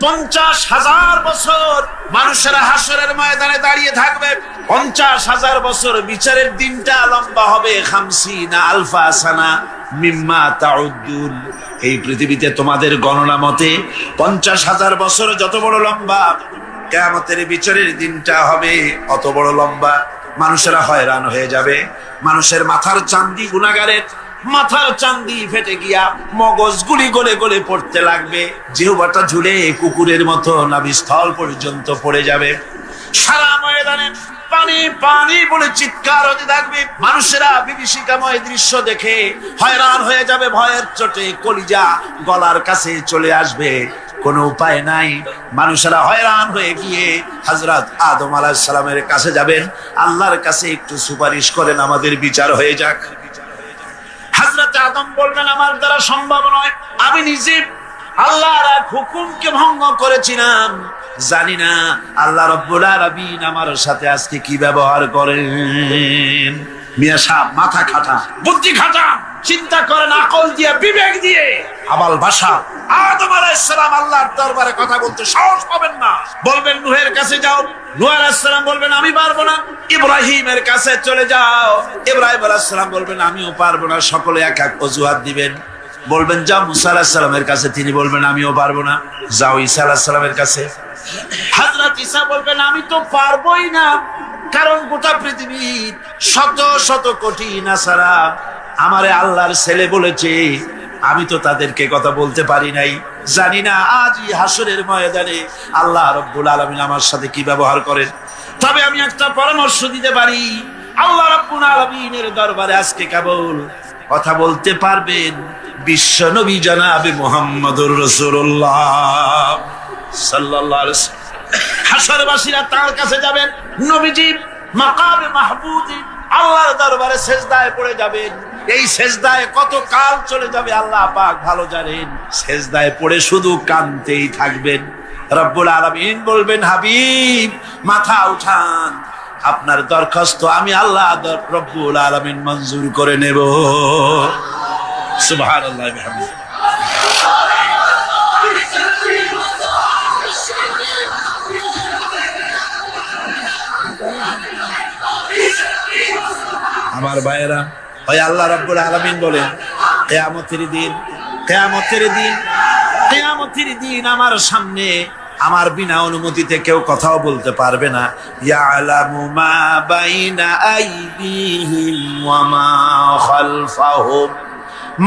50,000 বছর মানুষেরা হাসরের ময়দানে দাঁড়িয়ে থাকবে। 50,000 বছর বিচারের দিনটা লম্বা হবে 50 আলফা সানা মিম্মা তাউদ্দুন। এই পৃথিবীতে তোমাদের গণনা মতে 50,000 বছর যত বড় লম্বা, কিয়ামতের বিচারের দিনটা হবে অত বড় লম্বা। মানুষেরা হয়রান হয়ে যাবে। মানুষের মাথার চান্দি, গুনাহগারের মাথার চান্দি ফেটে গিয়া মগজ গুলি গলে গলে পড়তে লাগবে। জিহ্বাটা ঝুলে কুকুরের মতো নাভিস্থল পর্যন্ত পড়ে যাবে। সারা ময়দানে পানি পানি বলে চিৎকার হতে থাকবে। মানুষেরা বিভীষিকাময় দৃশ্য দেখে হয়রান হয়ে যাবে। ভয়ের চোটে কলিজা গলার কাছে চলে আসবে। কোনো উপায় নাই। মানুষেরা হয়রান হয়ে গিয়ে হযরত আদম আলাইহিস সালামের কাছে যাবেন। আল্লাহর কাছে একটু সুপারিশ করেন, আমাদের বিচার হয়ে যাক। হযরত আদম বলবেন, আমার দ্বারা সম্ভব নয়। আমি নিজে আল্লাহর এক হুকুমকে ভঙ্গ করেছিলাম। জানি না আল্লাহ রাব্বুল আলামিন আমার সাথে আজকে কি ব্যবহার করেন। মিয়া সাহেব মাথা খাটা, বুদ্ধি খাটা, চিন্তা করেন আকল দিয়ে, বিবেক দিয়ে। আবাল ভাষা আদম আলাইহিস সালাম আল্লাহর দরবারে কথা বলতে সাহস পাবেন না। বলবেন নূহের কাছে যাও। নূহ আলাইহিস সালাম বলবেন আমি পারবো না। ইব্রাহিমের কাছে চলে যাও। ইব্রাহিম আলাইহিস সালাম বলবেন আমিও পারবো না। সকলে এক এক অজুহাত দিবেন। বলবেন যাও মুসা আলাইহিস সালামের কাছে, তিনি বলবেন আমিও পারবো না। যাও ঈসা আলাইহিস সালামের কাছে। হযরত ঈসা বলবেন আমি তো পারবোই না, কারণ গোটা পৃথিবীর শত শত কোটি নাসারা আমারে আল্লাহর ছেলে বলেছে, আমি তো তাদেরকে কথা বলতে পারি নাই। জানি না আজই হাসরের ময়দানে আল্লাহ রাব্বুল আলামিন আমার সাথে কি ব্যবহার করেন। তবে আমি একটা পরামর্শ দিতে পারি। আল্লাহ রাব্বুল আলামিনের দরবারে আজকে কেবল কথা বলতে পারবেন বিশ্ব নবী জনাবে মুহাম্মদুর রাসূলুল্লাহ সাল্লাল্লাহু আলাইহি ওয়াসাল্লাম। হাসরবাসীরা তার কাছে যাবেন। নবীজি মাকামে মাহমুদে আল্লাহর দরবারে সেজদায় পড়ে যাবেন। এই সেজদায় কত কাল চলে যাবে আল্লাহ পাক ভালো জানেন। সেজদায় পড়ে শুধু কাঁদতেই থাকবেন। রব্বুল আলামিন বলবেন হাবিব মাথা উঠান, আপনার দরখাস্ত আমি আল্লাহ রব্বুল আলামিন মঞ্জুর করে নেব। সুবহানাল্লাহ বিহামদিহি। আমার ভাইয়েরা, ওই আল্লাহ রাব্বুল আলামিন বলেন কিয়ামতের দিন, কিয়ামতের দিন, কিয়ামতের দিন আমার সামনে আমার বিনা অনুমতিতে কেউ কথাও বলতে পারবে না। ইয়ালামু মা বাইনা আইদিহিম ওয়া মা খালফাহুম।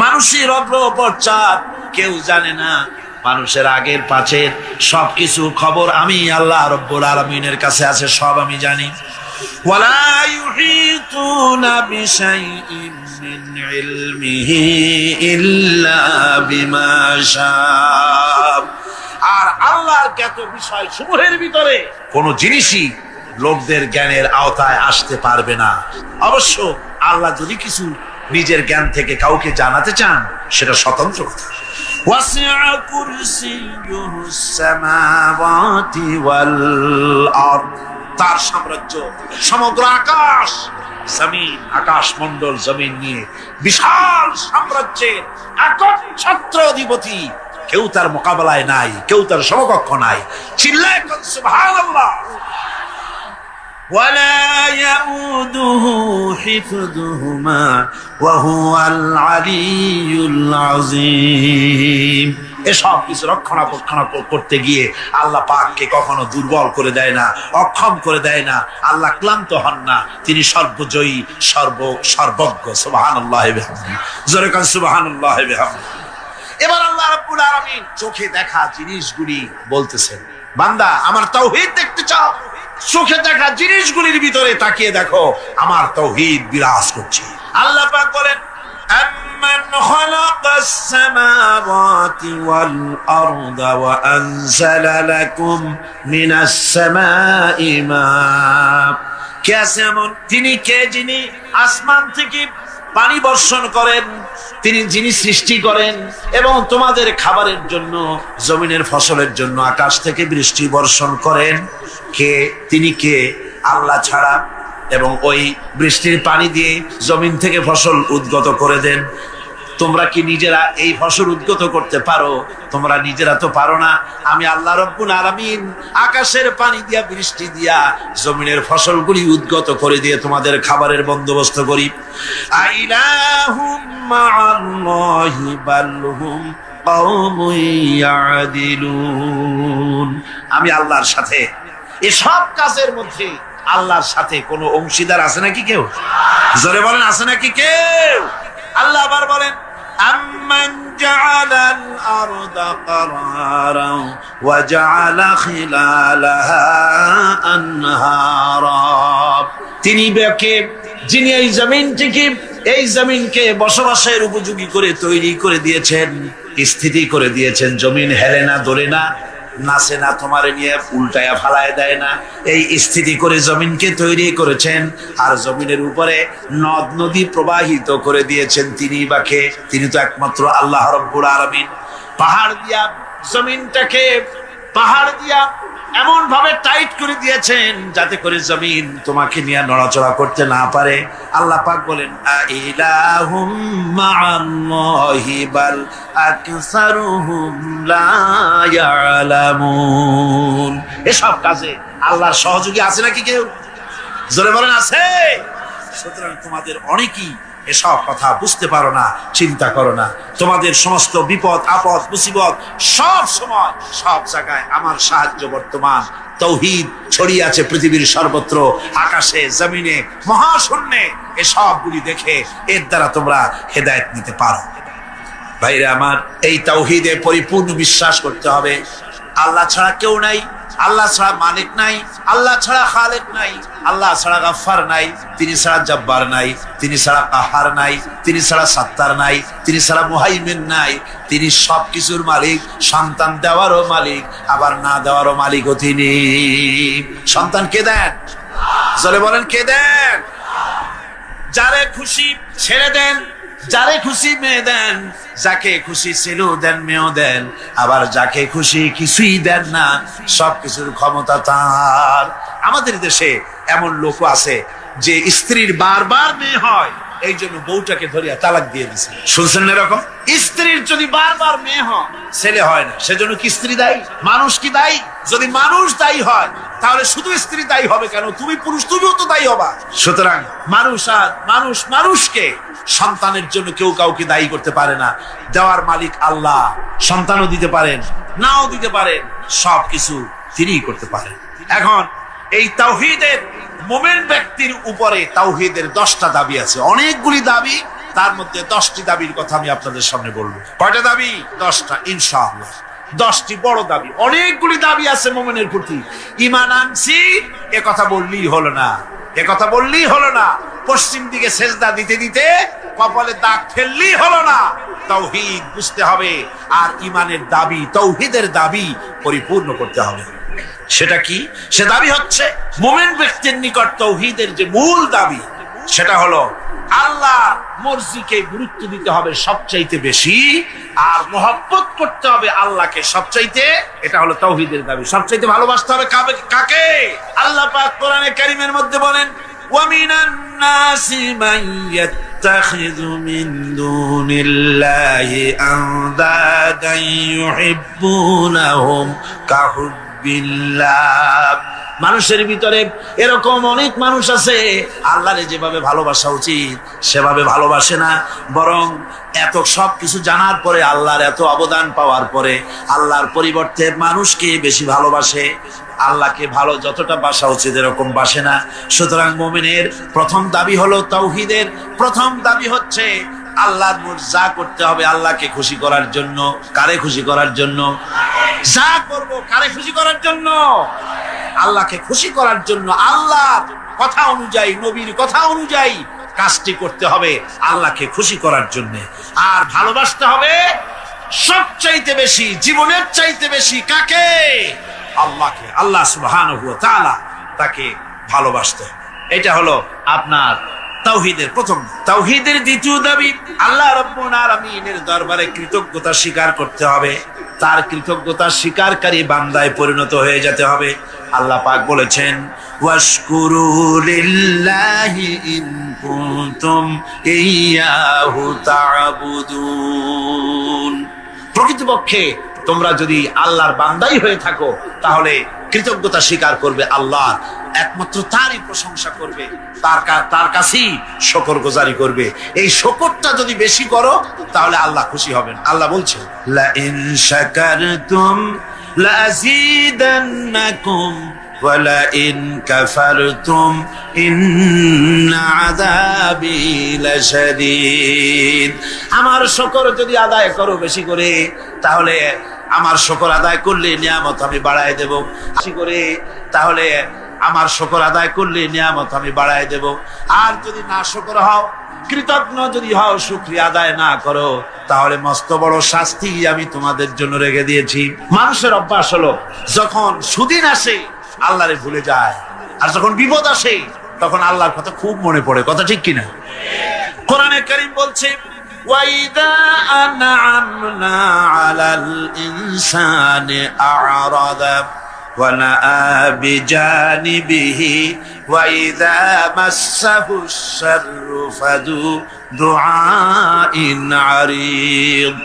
মানুষের অগ্রপশ্চাৎ কেউ জানে না। মানুষের আগের পাছের সবকিছু খবর আমি আল্লাহ রাব্বুল আলামিনের কাছে আছে, সব আমি জানি। ওয়ালা ইউহিতুনা বিশাইইন মিন ইলমিহি ইল্লা বিমা শাআ। আর আল্লাহর জ্ঞাত বিষয় সমূহের ভিতরে কোন জিনিসই লোকদের জ্ঞানের আওতায় আসতে পারবে না। অবশ্য আল্লাহ যদি কিছু নিজের জ্ঞান থেকে কাউকে জানাতে চান সেটা স্বতন্ত্র কথা। ওয়াসিআ কুরসিয়ুহুস সামাওয়াতি ওয়াল আরদ। তার সাম্রাজ্য সমগ্র আকাশ জমিন, আকাশ মণ্ডল জমিন নিয়ে বিশাল সাম্রাজ্যের একচ্ছত্র অধিপতি। কেউ তার মোকাবেলায় নাই, কেউ তার সমকক্ষ নাই। চিল্লায় সুবহানাল্লাহ। ওয়ালা ইয়াউদুহু হিফযুহুমা ওয়া হুয়াল আলিয়্যুল আযীম। এসব কিছু রক্ষণাবেক্ষণ করতে গিয়ে আল্লাহ পাককে কখনো দুর্বল করে দেয় না, অক্ষম করে দেয় না। আল্লাহ ক্লান্ত হন না, তিনি সর্বজয়ী, সর্বজ্ঞ। সুবহানাল্লাহি ওয়া বিহামদিহি। জোরে কান সুবহানাল্লাহি ওয়া বিহামদিহি। এবার আল্লাহ রাব্বুল আলামিন চোখে দেখা জিনিসগুলি বলতেছেন, বান্দা আমার তাওহীদ দেখতে চাও? চোখে দেখা জিনিসগুলির ভিতরে তাকিয়ে দেখো, আমার তাওহীদ বিরাজ করছে। আল্লাহ পাক বলেন أَمَّنْ خَلَقَ السَّمَاوَاتِ وَالْأَرْضَ وَأَنزَلَ لَكُمْ مِنَ السَّمَاءِ مَاءً। কে আছে এমন? তিনি কে যিনি আসমান থেকে পানি বর্ষণ করেন, তিনি যিনি সৃষ্টি করেন এবং তোমাদের খাবারের জন্য, জমিনের ফসলের জন্য আকাশ থেকে বৃষ্টি বর্ষণ করেন। কে? তিনি কে? আল্লাহ ছাড়া। এবং ওই বৃষ্টির পানি দিয়ে জমিন থেকে ফসল উদ্গত করে দেন। তোমরা কি নিজেরা এই ফসল উদ্গত করতে পারো? তোমরা নিজেরা তো পারো না। আমি আল্লাহ রাব্বুল আলামিন আকাশের পানি দিয়া, বৃষ্টি দিয়া, জমিনের ফসলগুলি উদ্গত করে দিয়ে তোমাদের খাবারের বন্দোবস্ত করি। আইলাহুম মাআল্লাহি বাল হুম কওমুন ইয়াদিলুন। আমি আল্লাহর সাথে এসব কাজের মধ্যে আল্লাহর সাথে কোনো অংশীদার আছে নাকি কেউ? জোরে বলেন, আছে নাকি কেউ? আল্লাহ আবার বলেন, আম্মান জাআলাল আরদা কারারান ওয়া জাআলা খিলালাহা আনহারা। যিনি এই জমিনকে বসবাসের উপযোগী করে তৈরি করে দিয়েছেন, স্থিতি করে দিয়েছেন। জমিন হেলে না, দোলে না, নাচে না, তোমারে নিয়ে উল্টায়া ফালায় দেয় না। এই স্থিতি করে জমিনকে তৈরি করেছেন। আর জমিনের উপরে নদ নদী প্রবাহিত করে দিয়েছেন তিনি বাকে। তিনি তো একমাত্র আল্লাহ রাব্বুল আলামিন। পাহাড় দিয়া জমিনটাকে এমন ভাবে টাইট করে দিয়েছেন যাতে করে জমিন তোমাকে নিয়ে নড়াচড়া করতে না পারে। আল্লাহ পাক বলেন, আইলাহুম মাআল্লাহি বাল আকসারুহুম লা ইয়ালামুন। এসব কাজে আল্লাহর সহযোগী আছে নাকি কেউ? জোরে বলেন, আছে। সুতরাং তোমাদের অনেকেই এসব কথা বুঝতে পারো না, চিন্তা করো না। তোমাদের সমস্ত বিপদ আপদ মুসিবত সব সময় সব জায়গায় আমার সাহায্য বর্তমান। তাওহীদ ছড়িয়ে আছে পৃথিবীর সর্বত্র, আকাশে, জমিনে, মহাশূন্যে। এসবগুলি দেখে এর দ্বারা তোমরা হেদায়েত নিতে পারো। ভাইরা আমার, এই তাওহীদে পরিপূর্ণ বিশ্বাস করতে হবে। আল্লাহ ছাড়া কেউ নাই, আল্লাহ ছাড়া মালিক নাই, আল্লাহ ছাড়া খালেক নাই, আল্লাহ ছাড়া গাফফার নাই, তিনি ছাড়া জব্বার নাই, তিনি ছাড়া কাহার নাই, তিনি ছাড়া সাত্তার নাই, তিনি ছাড়া মুহাইমিন নাই। তিনি সবকিছুর মালিক, সন্তান দেওয়ারও মালিক, আবার না দেওয়ারও মালিকও তিনি। সন্তান কে দেন? জোরে বলেন, কে দেন? যারে খুশি ছেড়ে দেন, যারে খুশি মেয়ে দেন, যাকে খুশি ছেলেও দেন, মেয়েও দেন, আবার যাকে খুশি কিছুই দেন না। সবকিছুর ক্ষমতা তার। আমাদের দেশে এমন লোক আছে যে স্ত্রীর বারবার মেয়ে হয়, এই জন্য বউটাকে ধরিয়া তালাক দিয়ে দিছে। শুনছেন এরকম? স্ত্রীর যদি বারবার মেয়ে হয়, ছেলে হয় না, সেজন্য কি স্ত্রী দায়ী? মানুষ কি দায়ী? যদি মানুষ দায়ী হয় তাহলে শুধু স্ত্রী দায়ী হবে কেন? তুমি পুরুষ, তুমিও তো দায়ী হবা। সুতরাং মানুষকে সন্তানের জন্য কেউ কাউকে দায়ী করতে পারে না। দেওয়ার মালিক আল্লাহ। সন্তানও দিতে পারেন, নাও দিতে পারেন, সবকিছু তিনিই করতে পারেন। এখন এই তাওহীদের মুমিন ব্যক্তির উপরে তাওহীদের 10টা দাবি আছে। অনেকগুলি দাবি, তার মধ্যে 10টি দাবির কথা আমি আপনাদের সামনে বলবো। কয়টা দাবি? 10টা ইনশাআল্লাহ। 10টি বড় দাবি। অনেকগুলি দাবি আছে মুমিনের প্রতি। ঈমান আনছি এ কথা বললেই হলো না, এ কথা বললেই হলো না। পশ্চিম দিকে সেজদা দিতে দিতে কপালে দাগ ফেললেই হলো না। তাওহীদ বুঝতে হবে, আর ঈমানের দাবি, তাওহীদের দাবি পরিপূর্ণ করতে হবে। সেটা কি? সে দাবি হচ্ছে মুমিন ব্যক্তির নিকট তাওহীদের যে মূল দাবি, সেটা হলো আল্লাহ মর্জিকে গুরুত্ব দিতে হবে সবচাইতে বেশি, আর মহব্বত করতে হবে আল্লাহকে সবচাইতে। এটা হলো তাওহীদের দাবি। সবচাইতে ভালোবাসতে হবে কাকে? আল্লাহ পাক কোরআনে কারীমের মধ্যে বলেন, ওয়া মিনান নাসি মান ইয়াত্তাখিযু মিন দুনিল্লাহি আনদাদান ইউহিব্বুনাহুম কাহুব্বিল্লাহ। মানুষের ভিতরে এরকম অনেক মানুষ আছে, আল্লাহরে যেভাবে ভালোবাসা উচিত সেভাবে ভালোবাসে না, বরং এত সব কিছু জানার পরে, আল্লাহর এত অবদান পাওয়ার পরে আল্লাহর পরিবর্তে মানুষকে বেশি ভালোবাসে। আল্লাহকে ভালো যতটা বাসা উচিত এরকম বাসে না। সুতরাং মুমিনের প্রথম দাবি হলো তাওহীদের প্রথম দাবি হচ্ছে আল্লাহর যা করতে হবে আল্লাহকে খুশি করার জন্য। কারে খুশি করার জন্য? যা করব কারে খুশি করার জন্য? আল্লাহকে খুশি করার জন্য। আল্লাহর কথা অনুযায়ী, নবীর কথা অনুযায়ী কাজটি করতে হবে আল্লাহকে খুশি করার জন্য। আর ভালোবাসতে হবে সবচাইতে বেশি, জীবনের চাইতে বেশি কাকে? আল্লাহকে। আল্লাহ সুবহানাহু ওয়া তাআলা, তাকে ভালোবাসতে। এটা হলো আপনার তাওহীদের প্রথম। তাওহীদের দ্বিতীয় দাবি আল্লাহ রাব্বুল আলামিনের দরবারে কৃতজ্ঞতা স্বীকার করতে হবে। তার কৃতজ্ঞতা স্বীকারকারী বান্দায় পরিণত হয়ে যেতে হবে। আল্লাহ পাক বলেছেন, ওয়াশকুরু লিল্লাহি ইন কুনতুম ইয়্যাহু তা'বুদুন। প্রকৃতপক্ষে তোমরা যদি আল্লাহর বান্দাই হয়ে থাকো তাহলে কৃতজ্ঞতা স্বীকার করবে, আল্লাহর একমাত্র তারই প্রশংসা করবে, তার কাছেই শুকরগুজারি করবে। এই শুকরটা যদি বেশি করো তাহলে আল্লাহ খুশি হবেন। আল্লাহ বলছেন, লা ইন শাকারতুম লাযীদান্নাকুম ওয়া লা ইন কাফারতুম ইন্না আযাবি লাশাদীদ। আমার শুকর যদি আদায় করো বেশি করে, তাহলে আমার শুকর আদায় করলে নিয়ামত আমি বাড়ায় দেব। বেশি করে তাহলে আমার শুকর আদায় করলে নিয়ামত আমি বাড়ায় দেব। আর যদি না শুকর হও, কৃতজ্ঞ যদি হও, শুকরিয়া আদায় না করো, তাহলে মস্ত বড় শাস্তি আমি তোমাদের জন্য রেখে দিয়েছি। মানুষের অভ্যাস হলো যখন সুদিন আসে আল্লাহরে ভুলে যায়, আর যখন বিপদ আসে তখন আল্লাহর কথা খুব মনে পড়ে। কথা ঠিক কিনা? কোরআনে কারীম বলছে, ওয়াইদা আনআমনা আলাল ইনসানি আ'রাদা ওয়া নাআ বিজানিবিহি ওয়া ইযা মাসসাহুশ শাররু ফাযু দুআইন আরিদ।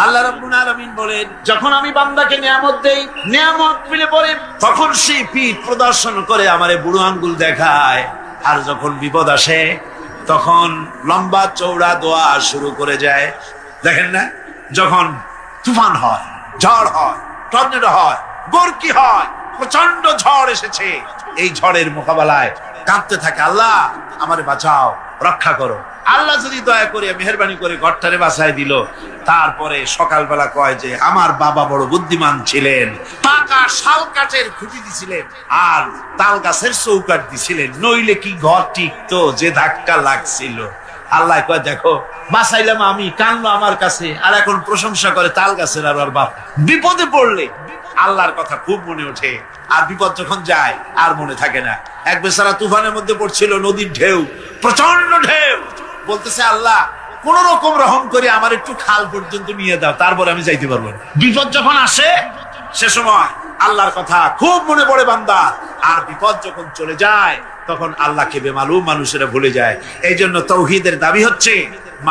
আল্লাহ রাব্বুল আলামিন বলেন, যখন আমি বান্দাকে নিয়ামত দেই, নিয়ামত মিলে পড়ে, তখন সে পিঠ প্রদর্শন করে আমারে বুড়ো আঙ্গুল দেখায়। আর যখন বিপদ আসে তখন লম্বা চৌড়া দোয়া শুরু করে যায়। দেখেন না, যখন তুফান হয়, ঝড় হয়, টর্নেডো হয়, বরকি হয়, প্রচন্ড ঝড় এসেছে, এই ঝড়ের মোকাবেলায় কাঁদতে থাকে, আল্লাহ আমারে বাঁচাও, রক্ষা করো। আল্লাহ যদি দয়া করে মেহেরবানি করে ঘরটারে বাঁচায় দিল, তারপরে সকালবেলা কয় যে আমার বাবা বড় বুদ্ধিমান ছিলেন, পাকা শাল কাঠের খুঁটি দিছিলেন আর তাল গাছের চৌকাঠ দিছিলেন, নইলে কি ঘর টিকতো, যে ধাক্কা লাগছিল। আল্লাহ কয় দেখো বাঁচাইলাম আমি, কানলো আমার কাছে, আর এখন প্রশংসা করে তাল গাছের আর বাপ। বিপদে পড়লে আল্লাহর কথা খুব মনে ওঠে, আর বিপদ যখন যায় আর মনে থাকে না। এক বেচারা তুফানের মধ্যে পড়ছিল, নদীর ঢেউ, প্রচন্ড ঢেউ, বলতেছে আল্লাহ কোন রকম রহম করে আমার একটু খাল পর্যন্ত নিয়ে দাও, তারপর আমি যাইতে পারবো না। বিপদ যখন আসে সে সময় আল্লাহর কথা খুব মনে পড়ে বান্দা, আর বিপদ যখন চলে যায় তখন আল্লাহকে বেমালুম মানুষেরা ভুলে যায়। এই জন্য তাওহীদের দাবি হচ্ছে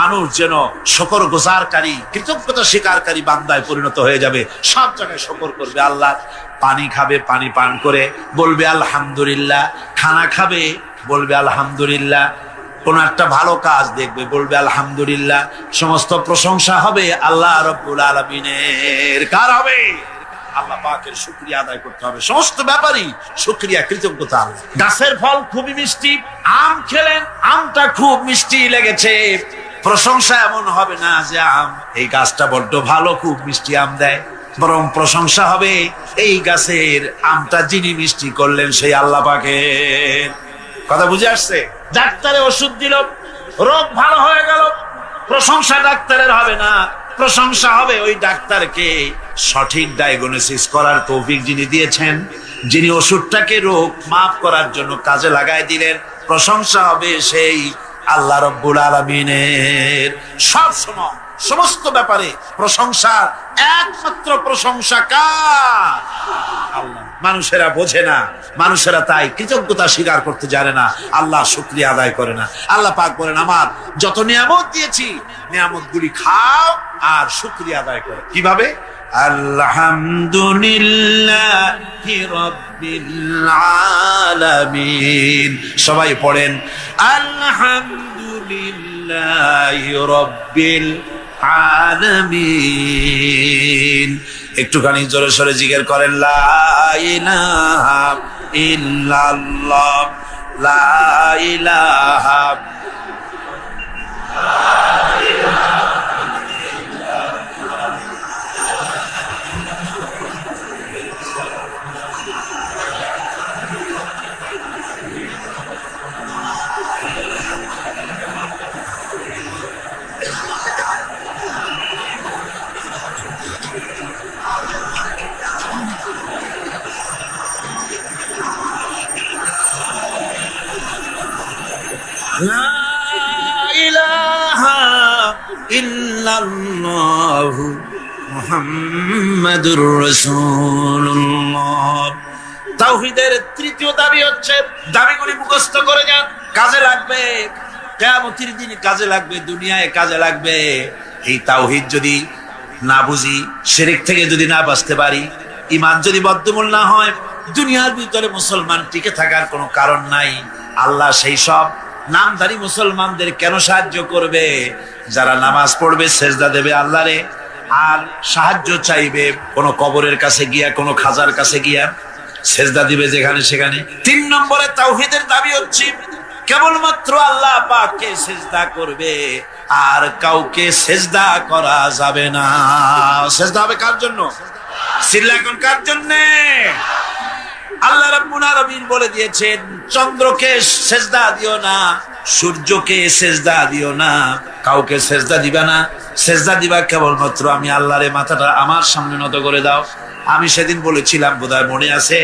মানুষ যেন শুকরগুজারকারী, কৃতজ্ঞতা স্বীকারকারী বান্দায় পরিণত হয়ে যাবে। সব জায়গায় শুকর করবে আল্লাহ। পানি খাবে, পানি পান করে বলবে আলহামদুলিল্লাহ। খানা খাবে, বলবে আলহামদুলিল্লাহ। কোন একটা ভালো কাজ দেখবে, বলবে আলহামদুলিল্লাহ। সমস্ত প্রশংসা হবে আল্লাহ রাব্বুল আলামিনের। কার হবে? আল্লাহ পাকের শুকরিয়া আদায় করতে হবে। সমস্ত ব্যাপারই শুকরিয়া, কৃতজ্ঞতা। গাছের ফল খুবই মিষ্টি, আম খেলেন, আমটা খুব মিষ্টি লেগেছে, প্রশংসা এমন হবে না যে আম, এই গাছটা বড্ড ভালো, খুব মিষ্টি আম দেয়, বরং প্রশংসা হবে এই গাছের আমটা যিনি মিষ্টি করলেন সেই আল্লাহ পাকের। কথা বুঝে আসছে? ডাক্তারে ওষুধ দিল, রোগ ভালো হয়ে গেল, প্রশংসা ডাক্তারের হবে না, প্রশংসা হবে ওই ডাক্তারকে সঠিক ডায়াগনোসিস করার তৌফিক যিনি দিয়েছেন, যিনি ওষুধটাকে রোগ মাফ করার জন্য কাজে লাগাই দিলেন। প্রশংসা হবে সেই আল্লাহ রাব্বুল আলামিনের। সব সময় সমস্ত ব্যাপারে প্রশংসার একমাত্র প্রশংসা কার? আল্লাহ। মানুষেরা বোঝে না, মানুষেরা তাই কৃতজ্ঞতা স্বীকার করতে জানে না, আল্লাহ শুকরিয়া আদায় করে না। আল্লাহ পাক বলেন, আমার যত নিয়ামত দিয়েছি নিয়ামত গুলি খাও আর শুকরিয়া আদায় করো। কিভাবে? আলহামদুলিল্লাহি রাব্বিল আলামিন। সবাই পড়েন আলহামদুলিল্লাহি রাব্বিল আলামিন। একটুখানি জোরে সোরে জিকির করেন, লা ইলাহা ইল্লাল্লাহ, লা ইলাহা লা ইলাহা ইল্লাল্লাহু মুহাম্মাদুর রাসূলুল্লাহ। তাওহীদের তৃতীয় দাবি হচ্ছে, দাবিগুলি মুখস্থ করে যান, কাজে লাগবে। কিয়ামতের দিন কাজে লাগবে, দুনিয়ায় কাজে লাগবে। এই তাওহীদ যদি না বুঝি, শিরক থেকে যদি না বাঁচতে পারি, ঈমান যদি বদ্ধমূল না হয়, দুনিয়ার ভিতরে মুসলমান টিকে থাকার কোনো কারণ নাই। আল্লাহ সেই সব নামধারী মুসলমানদের কেন সাহায্য করবে? যারা নামাজ পড়বে, সেজদা দেবে আল্লাহরে, আর সাহায্য চাইবে কোন কবরের কাছে গিয়া, কোন খাজার কাছে গিয়া সেজদা দিবে যেখানে সেখানে। 3 নম্বরে তাওহীদের দাবি হচ্ছে কেবলমাত্র আল্লাহ পাককে সেজদা করবে, আর কাউকে সেজদা করা যাবে না। সেজদা হবে কার জন্য? চিল্লা এখন কার জন্য? আল্লাহ রাব্বুল আলামিন বলে দিয়েছেন, চন্দ্রকে সেজদা দিও না, সূর্যকে সেজদা দিও না, কাউকে সেজদা দিবা না। সেজদা দিবা কেবলমাত্র আমি আল্লাহরে। মাথাটা আমার সামনে নত করে দাও। আমি সেদিন বলেছিলাম, বোধহয় মনে আছে,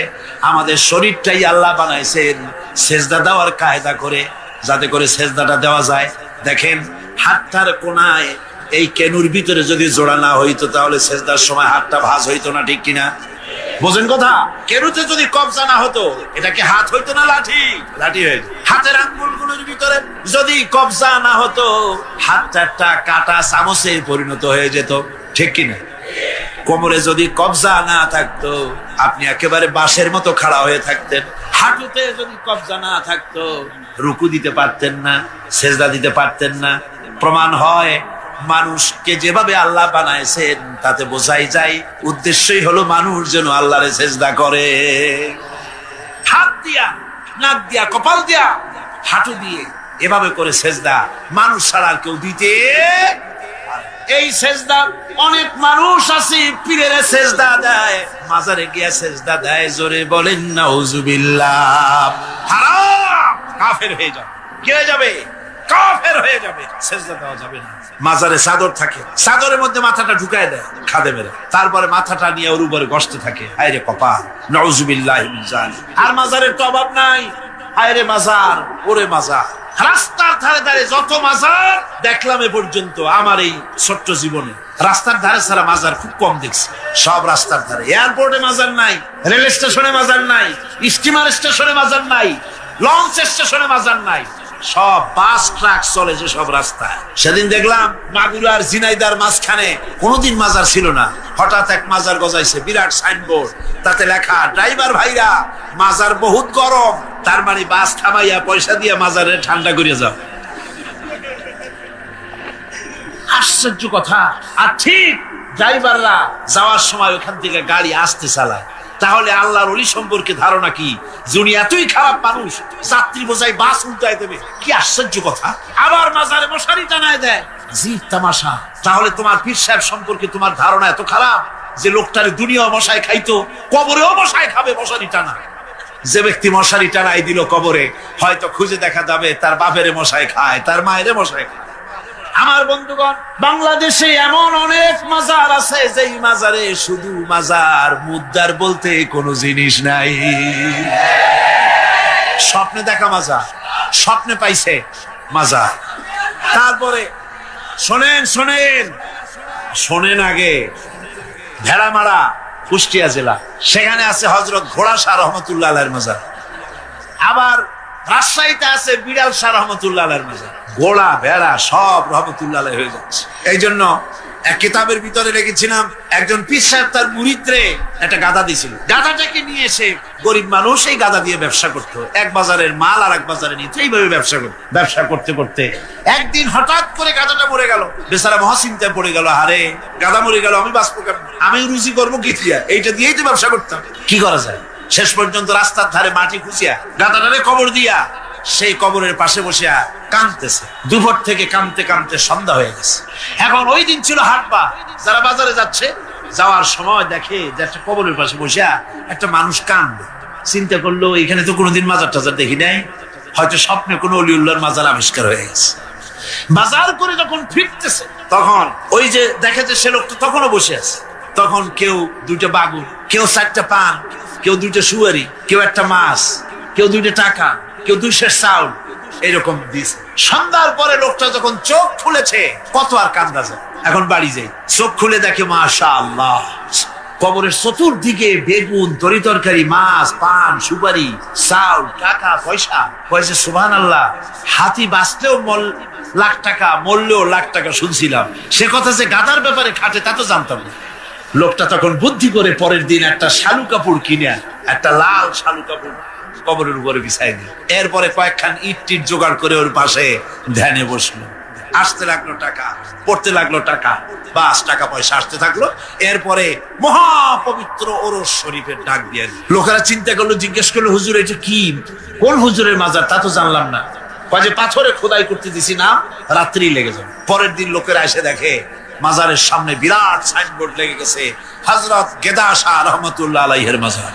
আমাদের শরীরটাই আল্লাহ বানাইছেন সেজদা দেওয়ার কায়দা করে, যাতে করে সেজদাটা দেওয়া যায়। দেখেন, হাতটার কোনায় এই কেনুর ভিতরে যদি জোড়া না হইতো, তাহলে সেজদার সময় হাতটা ভাঁজ হইতো না, ঠিক কিনা? বোঝেন কথা? কেনুতে যদি কবজা না হতো, এটা কি হাত হইতো না লাঠি? লাঠি হয়ে যেত। হাতের আঙ্গুলগুলোর ভিতরে যদি কবজা না হতো, হাতটা একটা কাটা চামচে পরিণত হয়ে যেত, ঠিক কিনা? কোমরে যদি কবজা না থাকতো, আপনি একেবারে বাঁশের মতো খাড়া হয়ে থাকতেন। হাঁটুতে যদি কবজা না থাকতো, রুকু দিতে পারতেন না, সেজদা দিতে পারতেন না। প্রমাণ হয়, মানুষকে যেভাবে আল্লাহ বানাইছেন তাতে বোঝাই যায় উদ্দেশ্যই হলো মানুষ যেন আল্লাহরে সেজদা করে। হাত দিয়া, নাক দিয়া, কপাল দিয়া, হাঁটু দিয়ে এভাবে করে সেজদা মানুষ ছাড়া আর কেউ দিতে। এই সেজদা অনেক মানুষ আছে পীরের সেজদা দেয়, মাজারে গিয়া সেজদা দেয়। জোরে বলেন নাউজুবিল্লাহ। হারাম, কাফের হয়ে যাবে। কি হয়ে যাবে? কাফের হয়ে যাবে। সেজদা দেওয়া যাবে না। মাজারে চাদর থাকে, চাদরের মধ্যে মাথাটা ঢুকায় দেয় খাদেমেরা, তারপরে মাথাটা নিয়ে ওর উপরে বসতে থাকে। হায় রে কপাল, নাউজুবিল্লাহি মিন যালিক। আর মাজারের তো অভাব নাই। হায় রে মাজার, ওরে মাজার। রাস্তার ধারে ধারে যত মাজার দেখলাম এ পর্যন্ত আমার এই ছোট্ট জীবনে, রাস্তার ধারে ছাড়া মাজার খুব কম দেখছি। সব রাস্তার ধারে। এয়ারপোর্টে মাজার নাই, রেল স্টেশনে মাজার নাই, স্টিমার স্টেশনে মাজার নাই, লঞ্চ স্টেশনে মাজার নাই। সব বাস ট্রাক চলে যে সব রাস্তায়। সেদিন দেখলাম মাগুরা আর ঝিনাইদার মাঝখানে কোনোদিন মাজার ছিল না, হঠাৎ এক মাজার গজাইছে, বিরাট সাইনবোর্ড, তাতে লেখা, ড্রাইভার ভাইরা মাজার বহুত গরম, তার মানে বাস থামাইয়া পয়সা দিয়ে মাজারে ঠান্ডা করিয়া যাও। আশ্চর্য কথা। আর ঠিক ড্রাইভাররা যাওয়ার সময় ওখান থেকে গাড়ি আসতে চালায়। তাহলে আল্লাহর ওলি সম্পর্কে ধারণা কি? উনি এতই খারাপ মানুষ, যাত্রী বোঝাই বাস উল্টায় দেবে। কি আশ্চর্য কথা। আবার মাজারে মশারি টানায় দেয়। জি তামাশা। তাহলে তোমার পীর সাহেব সম্পর্কে তোমার ধারণা এত খারাপ যে লোকটারে দুনিয়াও মশায় খাইতো, কবরেও মশায় খাবে মশারি টানা। যে ব্যক্তি মশারি টানাই দিল কবরে, হয়তো খুঁজে দেখা যাবে তার বাপেরে মশায় খায়, তার মায়েরে মশায় খায়। আমার বন্ধুগণ, বাংলাদেশে এমন অনেক মাজার আছে যেই মাজারে শুধু মাজার, মুদ্দার বলতে কোনো জিনিস নাই। স্বপ্নে দেখা মাজার, স্বপ্নে পাইছে মাজার। তারপরে শোনেন শোনেন শোনেন আগে, ভেড়ামারা কুষ্টিয়া জেলা, সেখানে আছে হযরত ঘোড়া শাহ রহমতুল্লাহ আলাইহির মাজার। আবার রাজশাহীতে আছে বিড়াল শাহ রহমতুল্লাহ আলাইহির মাজার। ঘোড়া ভেড়া সব রহমতুল্লাহ আলাইহি হয়ে যাচ্ছে। এই জন্য এক কিতাবের ভিতরে লিখেছিলাম, একজন পীর সাহেব তার মুরিদরে একটা গাধা দিয়েছিল। গাধাটাকে নিয়ে এসে গরিব মানুষ এই গাধা দিয়ে ব্যবসা করতো, এক বাজারের মাল আর এক বাজারে নিত, এইভাবে ব্যবসা করতে করতে একদিন হঠাৎ করে গাধাটা মরে গেল। বেচারা মহাচিন্তায় পড়ে গেল, আরে গাধা মরে গেল, আমি বাঁচবো কেন, আমি রুজি করবো কি দিয়া, এইটা দিয়েই তো ব্যবসা করতাম, কি করা যায়। শেষ পর্যন্ত রাস্তার ধারে মাটি খুঁজিয়া গাধাটারে কবর দিয়া সেই কবরের পাশে বসিয়া কাঁদতেছে। দুপুর থেকে কাঁদতে কাঁদতে সন্ধ্যা হয়ে গেছে। এখন ওই দিন ছিল হাটবার, যারা বাজারে যাচ্ছে, যাওয়ার সময় দেখে যে একটা কবরের পাশে বসিয়া একটা মানুষ কাঁদবে। চিন্তা করলো, এখানে তো কোনোদিন মাজার টাজার দেখি নাই, হয়তো স্বপ্নে কোনো অলিউল্লাহর মাজার আবিষ্কার হয়ে গেছে। বাজার করে যখন ফিরতেছে, তখন ওই যে দেখে যে সে লোকটা তখনও বসে আছে। তখন কেউ 2টা বাগুন, কেউ 4টা পান, কেউ 2টা সুয়ারি, কেউ একটা মাছ, কেউ 2টা টাকা, কেউ 200 চাউল, এরকম দিস। সন্ধ্যার পরে লোকটা যখন চোখ খুলেছে, কত আর কান্দা যায়। এখন বাড়ি যাই, চোখ খুলে দেখে মাশাআল্লাহ কবরের চতুর্দিকে বেগুন, তরি তরকারি, মাছ, পান, সুপারি, চাউল, টাকা পয়সা। কয়েছে সুবহানাল্লাহ, হাতি বাঁচলেও লাখ টাকা, মরলেও লাখ টাকা শুনছিলাম, সে কথা যে গাদার ব্যাপারে খাটে তা তো জানতাম না। লোকটা তখন বুদ্ধি করে পরের দিন একটা শালু কাপড় কিনে, একটা লাল শালু কাপড় কবরের উপরে বিছাই দিল। এরপরে কয়েকখান ইট টিট জোগাড় করে ওর পাশে ধ্যানে বসলো। আসতে লাগলো টাকা, পড়তে লাগলো টাকা, বাস টাকা পয়সা আসতে থাকলো। এরপরে মহাপবিত্র ওরস শরীফের ডাক দিয়ে লোকেরা চিন্তা করলো, জিজ্ঞেস করলো, হুজুর এটা কি, কোন হুজুরের মাজার? তা তো জানলাম না। কাজে পাথরে খোদাই করতে দিছি না, রাত্রি লেগে যাবে। পরের দিন লোকেরা এসে দেখে মাজারের সামনে বিরাট সাইনবোর্ড লেগে গেছে, হযরত গেদা শাহ রহমাতুল্লাহ আলাইহির মাজার।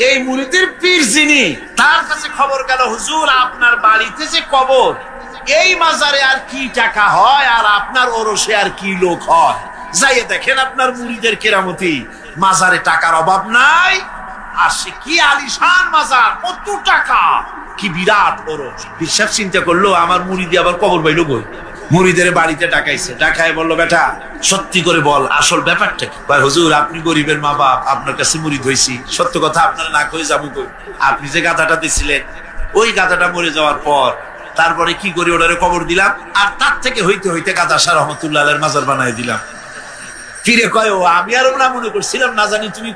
এই মুরিদের পীর যিনি, তার কাছে খবর গেল, হুজুর আপনার বাড়িতে যে কবর, এই মাজারে আর কি টাকা হয়, আর আপনার ওরসে আর কি লোক হয়, যাইয়ে দেখেন আপনার মুরিদের কেরামতি, মাজারে টাকার অভাব নাই, আর সে কি আলিশান মাজার, কত টাকা, কি বিরাট ওরস। বিশ্বাস চিন্তা করলো, আমার মুরিদি আবার কবর পাইলো কই? মুরিদের বাড়িতে ডাকাইছে, ডাকায় বললো, বেটা সত্যি করে বল আসল ব্যাপারটা কি? ভাই হুজুর আপনি গরিবের মা বাপ, আপনার কাছে মুরিদ হইছি, সত্য কথা আপনারা না কই যাবো কই? আপনি যে গাধাটা দিছিলেন, ওই গাধাটা মরে যাওয়ার পর তারপরে কি করি, ওটারে কবর দিলাম, আর তার থেকে হইতে হইতে গাদা শাহ রহমাতুল্লাহ আলাইহির মাজার বানাই দিলাম। পীরে কয়, ও আমি আরো না মনে করছিলাম, না জানি তুমি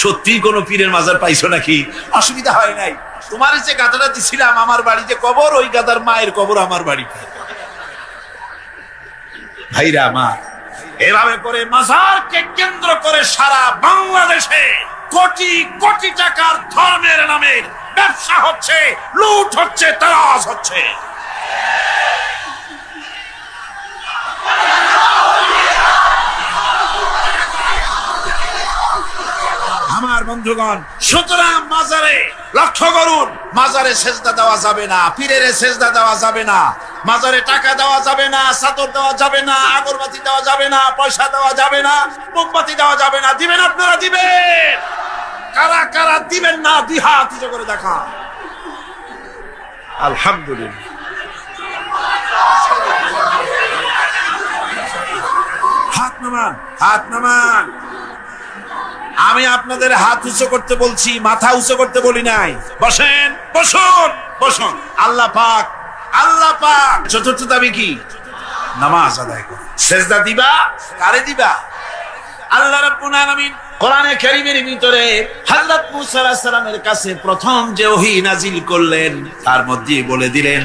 সত্যি কোনো পীরের মাজার পাইছো নাকি? অসুবিধা হয় নাই, তোমার যে গাধাটা দিছিলাম আমার বাড়িতে কবর, ওই গাধার মায়ের কবর আমার বাড়িতে। ভাইরা আমার, এভাবে করে মাজারকে কেন্দ্র করে সারা বাংলাদেশে কোটি কোটি টাকার ধর্মের নামে ব্যবসা হচ্ছে, লুট হচ্ছে, তারাজ হচ্ছে। আমার বন্ধুগণ, সুতরাং মাজারে লক্ষ্য করুন, মাজারে সেজদা দেওয়া যাবে না, পীরের সেজদা দেওয়া যাবে না, মাজারে টাকা দেওয়া যাবে না, চাদর দেওয়া যাবে না, আগরবাতি দেওয়া যাবে না, পয়সা দেওয়া যাবে না, মোমবাতি দেওয়া যাবে না। দিবেন আপনারা? দিবেন? কারা কারা দিবেন না? দুই হাত উঁচু করে দেখা। আলহামদুলিল্লাহ। হাত নামান, হাত নামান। আমি আপনাদের হাত উঁচু করতে বলছি, মাথা উঁচু করতে বলি নাই। বসেন, বসুন, বসুন। আল্লাহ পাক, আল্লাহ পাক চতুর্থ দাবি কি? নামাজ আদায় করা। সেজদা দিবা, কারে দিবা? আল্লাহ রাব্বুল আলামিন কোরআনে কারীমের ভিতরে হযরত মূসা আলাইহিস সালামের কাছে প্রথম যে ওহী নাজিল করলেন, তার মধ্যে বলে দিলেন,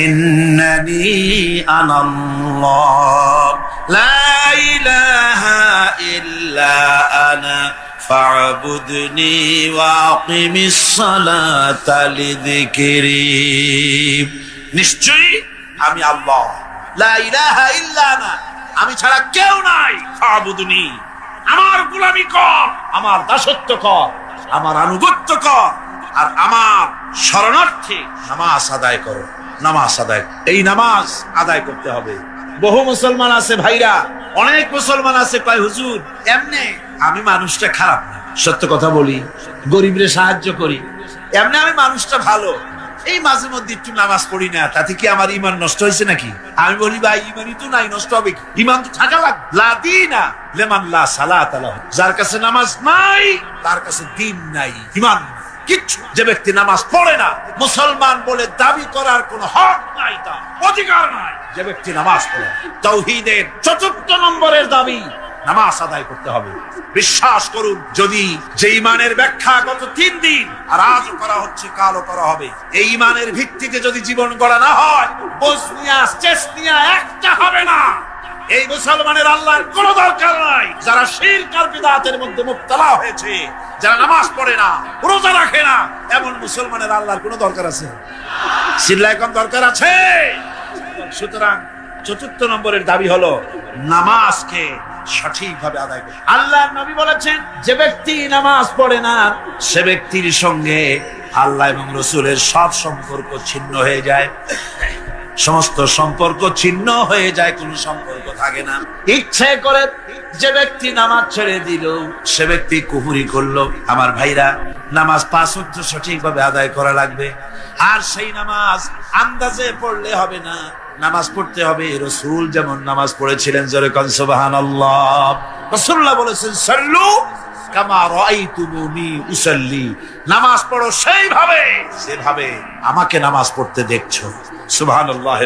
ইন্নানি আনাল্লাহ লা ইলাহা ইল্লা আনা ফা'বুদনি ওয়া আকিমিস সালাতা লিযিকরি। নিশ্চয়ই আমি আল্লাহ, লা ইলাহা ইল্লা আনা, আমি ছাড়া কেউ নাই, ফা'বুদনি, আমার গোলামি কর, আমার দাসত্ব কর, আমার আনুগত্য কর, আর আমার শরণার্থে নামাজ আদায় করো। নামাজ আদায়, এই নামাজ আদায় করতে হবে। বহু মুসলমান আছে ভাইরা, অনেক মুসলমান আছে কয়, হুজুর এমনি আমি মানুষটা খারাপ না, সত্য কথা বলি, গরিবরে সাহায্য করি, এমনি আমি মানুষটা ভালো, এই মাঝে মধ্যে একটু নামাজ পড়ি না, তাতে কি আমার ইমান নষ্ট হয়েছে নাকি? আমি বলি, ভাই ইমানই তো নাই, নষ্ট হবে কি? ইমান তো থাকা লাগবে। লা দীনা লিমান লা সালাত লাহু, যার কাছে নামাজ নাই তার কাছে দ্বীন নাই, ঈমান কিচ্ছু। যে ব্যক্তি নামাজ পড়ে না, মুসলমান বলে দাবি করার কোনো হক নাই, তার অধিকার নাই। যে ব্যক্তি নামাজ পড়ে, তাওহীদের চতুর্থ নম্বরের দাবি, নামাজ আদায় করতে হবে। বিশ্বাস করুন, যদি যে ইমানের ব্যাখ্যা গত 3 দিন আর আজও করা হচ্ছে, কালও করা হবে, এই ইমানের ভিত্তিতে যদি জীবন গড়া না হয়, বসনিয়া চেচনিয়া একটা হবে না। এই মুসলমানের আল্লাহর কোনো দরকার নাই। যারা শিরক আর বিদআতের মধ্যে মুবতালা হয়েছে, যারা নামাজ পড়ে না, রোজা রাখে না, এমন মুসলমানের আল্লাহর কোনো দরকার আছে? চিল্লায় কোন দরকার আছে? সুতরাং চতুর্থ নম্বরের দাবি হলো নামাজকে সঠিকভাবে আদায় করতে। আল্লাহর নবী বলেছেন, যে ব্যক্তি নামাজ পড়ে না, সে ব্যক্তির সঙ্গে আল্লাহ এবং রাসূলের সব সম্পর্ক ছিন্ন হয়ে যায়। সমস্ত সম্পর্ক ছিন্ন হয়ে যায়, কোনো সম্পর্ক থাকে না। ইচ্ছে করে যে ব্যক্তি নামাজ ছেড়ে দিল, সে ব্যক্তি কুফরি করলো। আমার ভাইরা, নামাজ 5 ওয়াক্ত সঠিকভাবে আদায় করা লাগবে। আর সেই নামাজ আন্দাজে পড়লে হবে না, নামাজ পড়তে হবে রাসূল যেমন নামাজ পড়েছিলেন। জোরে কোন সুবহানাল্লাহ। রাসূলুল্লাহ বলেছেন সাল্লু কামা রাআইতুমুনি উসাল্লি, নামাজ পড়ো সেইভাবে যেভাবে আমাকে নামাজ পড়তে দেখছো। সুবহানাল্লাহ।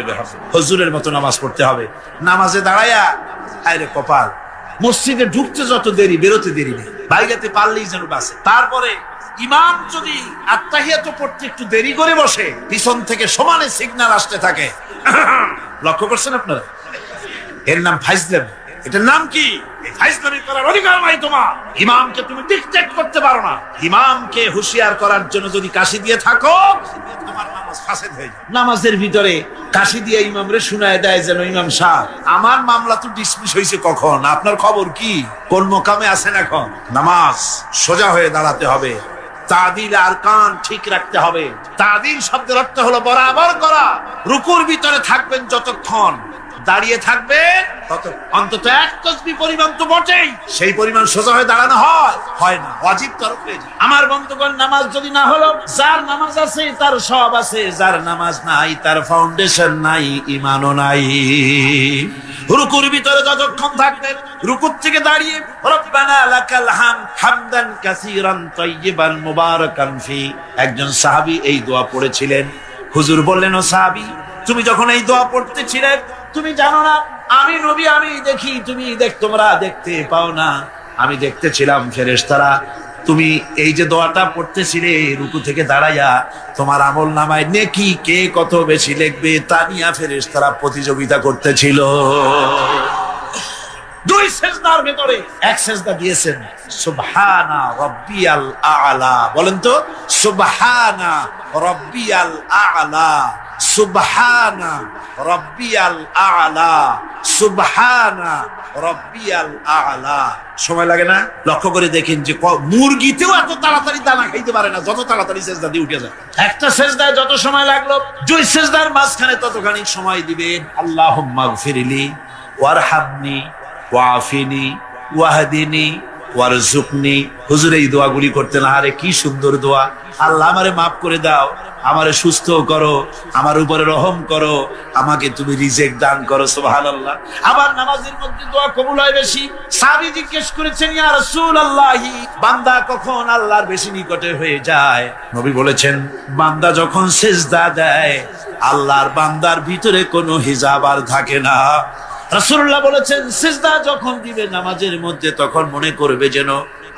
হুজুরের মতো নামাজ পড়তে হবে। নামাজে দাঁড়ায়া আরে কপাল, মসজিদে ঢুকতে যত দেরি বেরোতে দেরি নেই, বাইরেতে পারলেই যেন বাসে। তারপরে ইমাম যদি আত্তাহিয়াত পড়তে একটু দেরি করে বসে, পিছন থেকে সমানে সিগন্যাল আসতে থাকে। লক্ষ্য করছেন আপনারা? এর নাম ফাইজলামি। এটার নাম কি? ফাইজলামি করার অধিকার নাই তোমার। ইমামকে তুমি ডিকটেট করতে পারো না। ইমামকে হুঁশিয়ার করার জন্য যদি কাশি দিয়ে থাকো, তোমার নামাজ ফাসেদ হয়ে যায়। নামাজের ভিতরে কাশি দিয়ে ইমামরে শুনায় দেয় যেন ইমাম সাহেব আমার মামলা তো ডিসমিস হয়েছে কখন, আপনার খবর কি, কোন মোকামে আছেন এখন? নামাজ সোজা হয়ে দাঁড়াতে হবে, তাদিল আরকান ঠিক রাখতে হবে। তাদিল শব্দের অর্থ হলো বরাবর করা। রুকুর ভিতরে থাকবেন যতক্ষণ, দাঁড়িয়ে থাকবেন তত অন্তত এক তাসবিহ পরিমাণ তো বটেই, সেই পরিমাণ সোজা হয়ে দাঁড়ানো হয় না, ওয়াজিব তরফ হয়ে যায়। আমার বন্ধুগণ, নামাজ যদি না হলো, যার নামাজ আছে তার সব আছে, যার নামাজ নাই তার ফাউন্ডেশন নাই, ইমানও নাই। রুকুর ভিতরে যতক্ষণ থাকবেন, রুকুর থেকে দাঁড়িয়ে রব্বানা লাকাল হামদ হামদান কাসীরান তাইয়িবান মুবারাকান ফি, একজন সাহাবী এই দোয়া পড়েছিলেন। হুজুর বললেন, ও সাহাবী, তুমি যখন এই দোয়া পড়তেছিলে তুমি জানো না আমি নবী, আমি দেখি, তুমি তোমরা দেখতে পাও না, আমি দেখতেছিলাম ফেরেশতারা তুমি এই যে দোয়াটা পড়তেছিলে রুকু থেকে দাঁড়াইয়া, তোমার আমল নামায় নেকি কে কত বেশি লিখবে তা নিয়ে ফেরেশতারা প্রতিযোগিতা করতেছিল। দুই সেজদার ভেতরে এক সেজদা দিয়েছেন সুবহানা রাব্বিয়াল আ'লা, বলেন তো সুবহানা রাব্বিয়াল আ'লা, সুবহানা রাব্বিয়াল আ'লা, সুবহানা রাব্বিয়াল আ'লা। সময় লাগে না? লক্ষ্য করে দেখেন যে মুরগিতেও এত তাড়াতাড়ি দানা খাইতে পারে না, যত তাড়াতাড়ি সেজদা দিয়ে উঠে যায়। একটা সেজদায় যত সময় লাগলো, দুই সেজদার মাঝখানে ততখানি সময় দিবেন। আল্লাহুম্মা গফিরলি ওয়ারহামনি ওয়াফিনি ওয়াহদিনি ওয়ারযুকনি। হুজুর এই দোয়াগুলি করতেন, আরে কি সুন্দর দোয়া। আল্লাহ আমারে মাফ করে দাও, আমারে সুস্থ করো, আমার উপরে রহম করো, আমাকে তুমি রিজিক দান করো। সুবহানাল্লাহ। আবার নামাজের মধ্যে দোয়া কবুল হয় বেশি। সাহাবী জিজ্ঞেস করেছেন, ইয়া রাসূলুল্লাহ, বান্দা কখন আল্লাহর বেশি নিকটে হয়ে যায়? নবী বলেছেন, বান্দা যখন সিজদা দেয় আল্লাহর বান্দার ভিতরে কোনো হিজাব আর থাকে না। রাসূলুল্লাহ বলেছেন, সিজদা যখন দিবে নামাজের মধ্যে, তখন মনে করবে যেন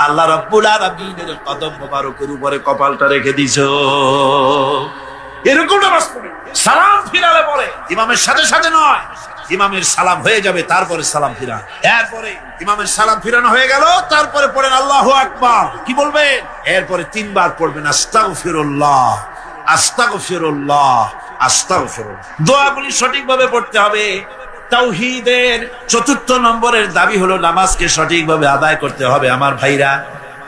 আল্লাহ রাব্বুল আলামিনের কদম মোবারকের উপরে কপালটা রেখে দিছো। এরকম নামাজ পড়ে সালাম ফিরালে পরে ইমামের সাথে সাথে নয়, ইমামের সালাম হয়ে যাবে তারপরে সালাম ফিরা। এরপরে ইমামের সালাম ফিরানো হয়ে গেল, তারপরে পড়েন আল্লাহু আকবার। কি বলবেন? এরপরে তিনবার পড়বেন আস্তাগফিরুল্লাহ আস্তাগফিরুল্লাহ আস্তাগফিরুল্লাহ। দোয়াগুলি সঠিকভাবে পড়তে হবে। তাওহীদের চতুর্থ নম্বরের দাবি হলো নামাজকে সঠিকভাবে আদায় করতে হবে। আমার ভাইরা,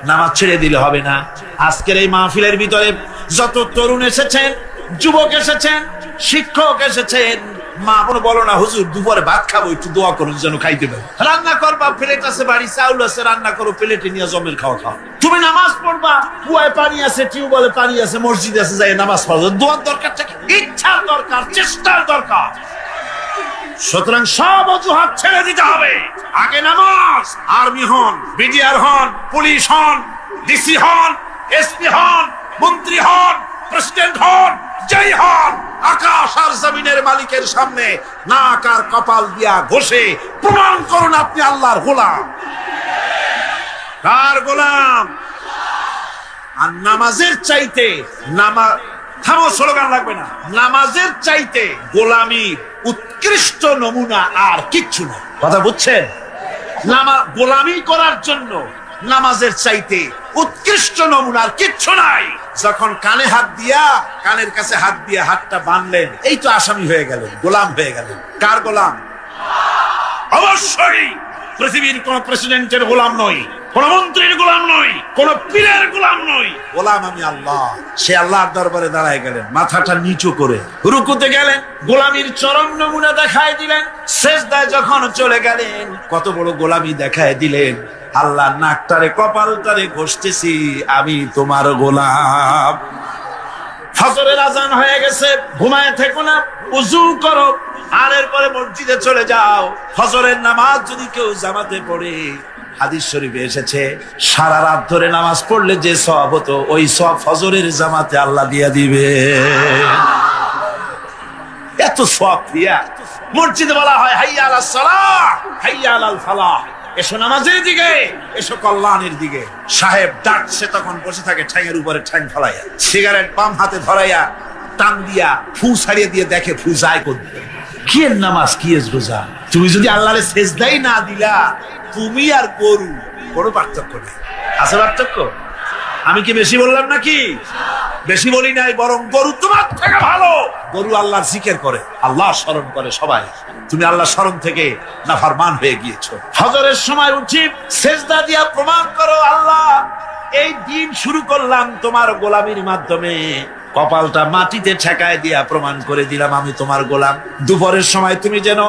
নামাজ ছেড়ে দিলে হবে না। আজকের এই মাহফিলের ভিতরে যত তরুণ এসেছেন, যুবক এসেছেন, শিক্ষক এসেছেন, মা বোন বলো না হুজুর দুপুরে ভাত খাবো, একটু দোয়া করুন যেন খাইতে পারি। রান্না করবা, প্লেট আছে বাড়ি, চাউল আছে, রান্না করো, প্লেটে নিয়ে জমের খাওয়া খাও। তুমি নামাজ পড়বা, কুয়ায় পানি আছে, টিউবওয়েলে পানি আছে, মসজিদ আছে, যাই নামাজ পড়ো। দোয়ার দরকার থাকে, ইচ্ছার দরকার, চেষ্টার দরকার। সুতরাং সব অজুহাত ছেড়ে দিতে হবে। আগে নামাজ। আর্মি হন, বিডিআর হন, পুলিশ হন, ডিসি হন, এসপি হন, মন্ত্রী হন, প্রেসিডেন্ট হন, যেই হন, আকাশ আর জমিনের মালিকের সামনে নাক আর কপাল দিয়া ঘষে প্রমাণ করুন আপনি আল্লাহর গোলাম। কার গোলাম? আর নামাজের চাইতে থামো, স্লোগান লাগবে না। নামাজের চাইতে গোলামির উৎকৃষ্ট নমুনা আর কিচ্ছু না। কথা বুঝছেন? গোলামি করার জন্য নামাজের চাইতে উৎকৃষ্ট নমুনা আর কিচ্ছু নাই। যখন কানে হাত দিয়া, কানের কাছে হাত দিয়ে হাতটা বাঁধলেন, এই তো আসামি হয়ে গেলেন, গোলাম হয়ে গেলেন। কার গোলাম? অবশ্যই পৃথিবীর কোন প্রেসিডেন্টের গোলাম নই, কোন মন্ত্রীর গোলাম নই, কোন পীরের গোলাম নই। গোলাম আমি আল্লাহ। সে আল্লাহর দরবারে দাঁড়ায় গেলেন, মাথাটা নিচু করে রুকুতে গেলেন, গোলামির চরম নমুনা দেখায় দিলেন। সেজদায় যখন চলে গেলেন, কত বড় গোলামি দেখায় দিলেন। আল্লাহ নাকটারে কপালটারে ঘষতেছি, আমি তোমার গোলাম। ফজরের আজান হয়ে গেছে, ঘুমায় থেকো না, উযু করো, আর এরপরে মসজিদে চলে যাও। ফজরের নামাজ যদি কেউ জামাতে পড়ে, হাদিস শরীফে এসেছে সারা রাত ধরে নামাজ পড়লে যে সওয়াব হতো, ওই সওয়াব ফজরের জামাতে আল্লাহ দিয়া দিবে। এত সওয়াব দিয়া মসজিদে বলা হয় হাইয়া আলাস সালাহ, হাইয়া আলাল ফালাহ, এসো নামাজের দিকে, এসো কল্যাণের দিকে। সাহেব ডাকছে, তখন বসে থাকে ঠ্যাঙের উপরে ঠ্যাং ফলাইয়া, সিগারেট পাম হাতে ধরাইয়া টান দিয়া ফু ছাড়িয়ে দিয়ে দেখে ফু যায় করবে। কি এর নামাজ, কি এর রোজা? তুমি যদি আল্লাহরে সেজদাই না দিলা, তুমি আর গরু কোনো পার্থক্য নেই। আছে পার্থক্য? আমি কি বেশি বললাম নাকি? বেশি বলি নাই, বরং গরু তোমার থেকে ভালো। গরু আল্লাহর জিকির করে, আল্লাহ স্মরণ করে সবাই। তুমি আল্লাহ স্মরণ থেকে নাফরমান হয়ে গিয়েছো। ফজরের সময় উঠি সেজদা দিয়া প্রমাণ করো, আল্লাহ এই দিন শুরু করলাম তোমার গোলামির মাধ্যমে, কপালটা মাটিতে ঠেকায় দিয়া প্রমাণ করে দিলাম আমি তোমার গোলাম। দুপুরের সময় তুমি যেন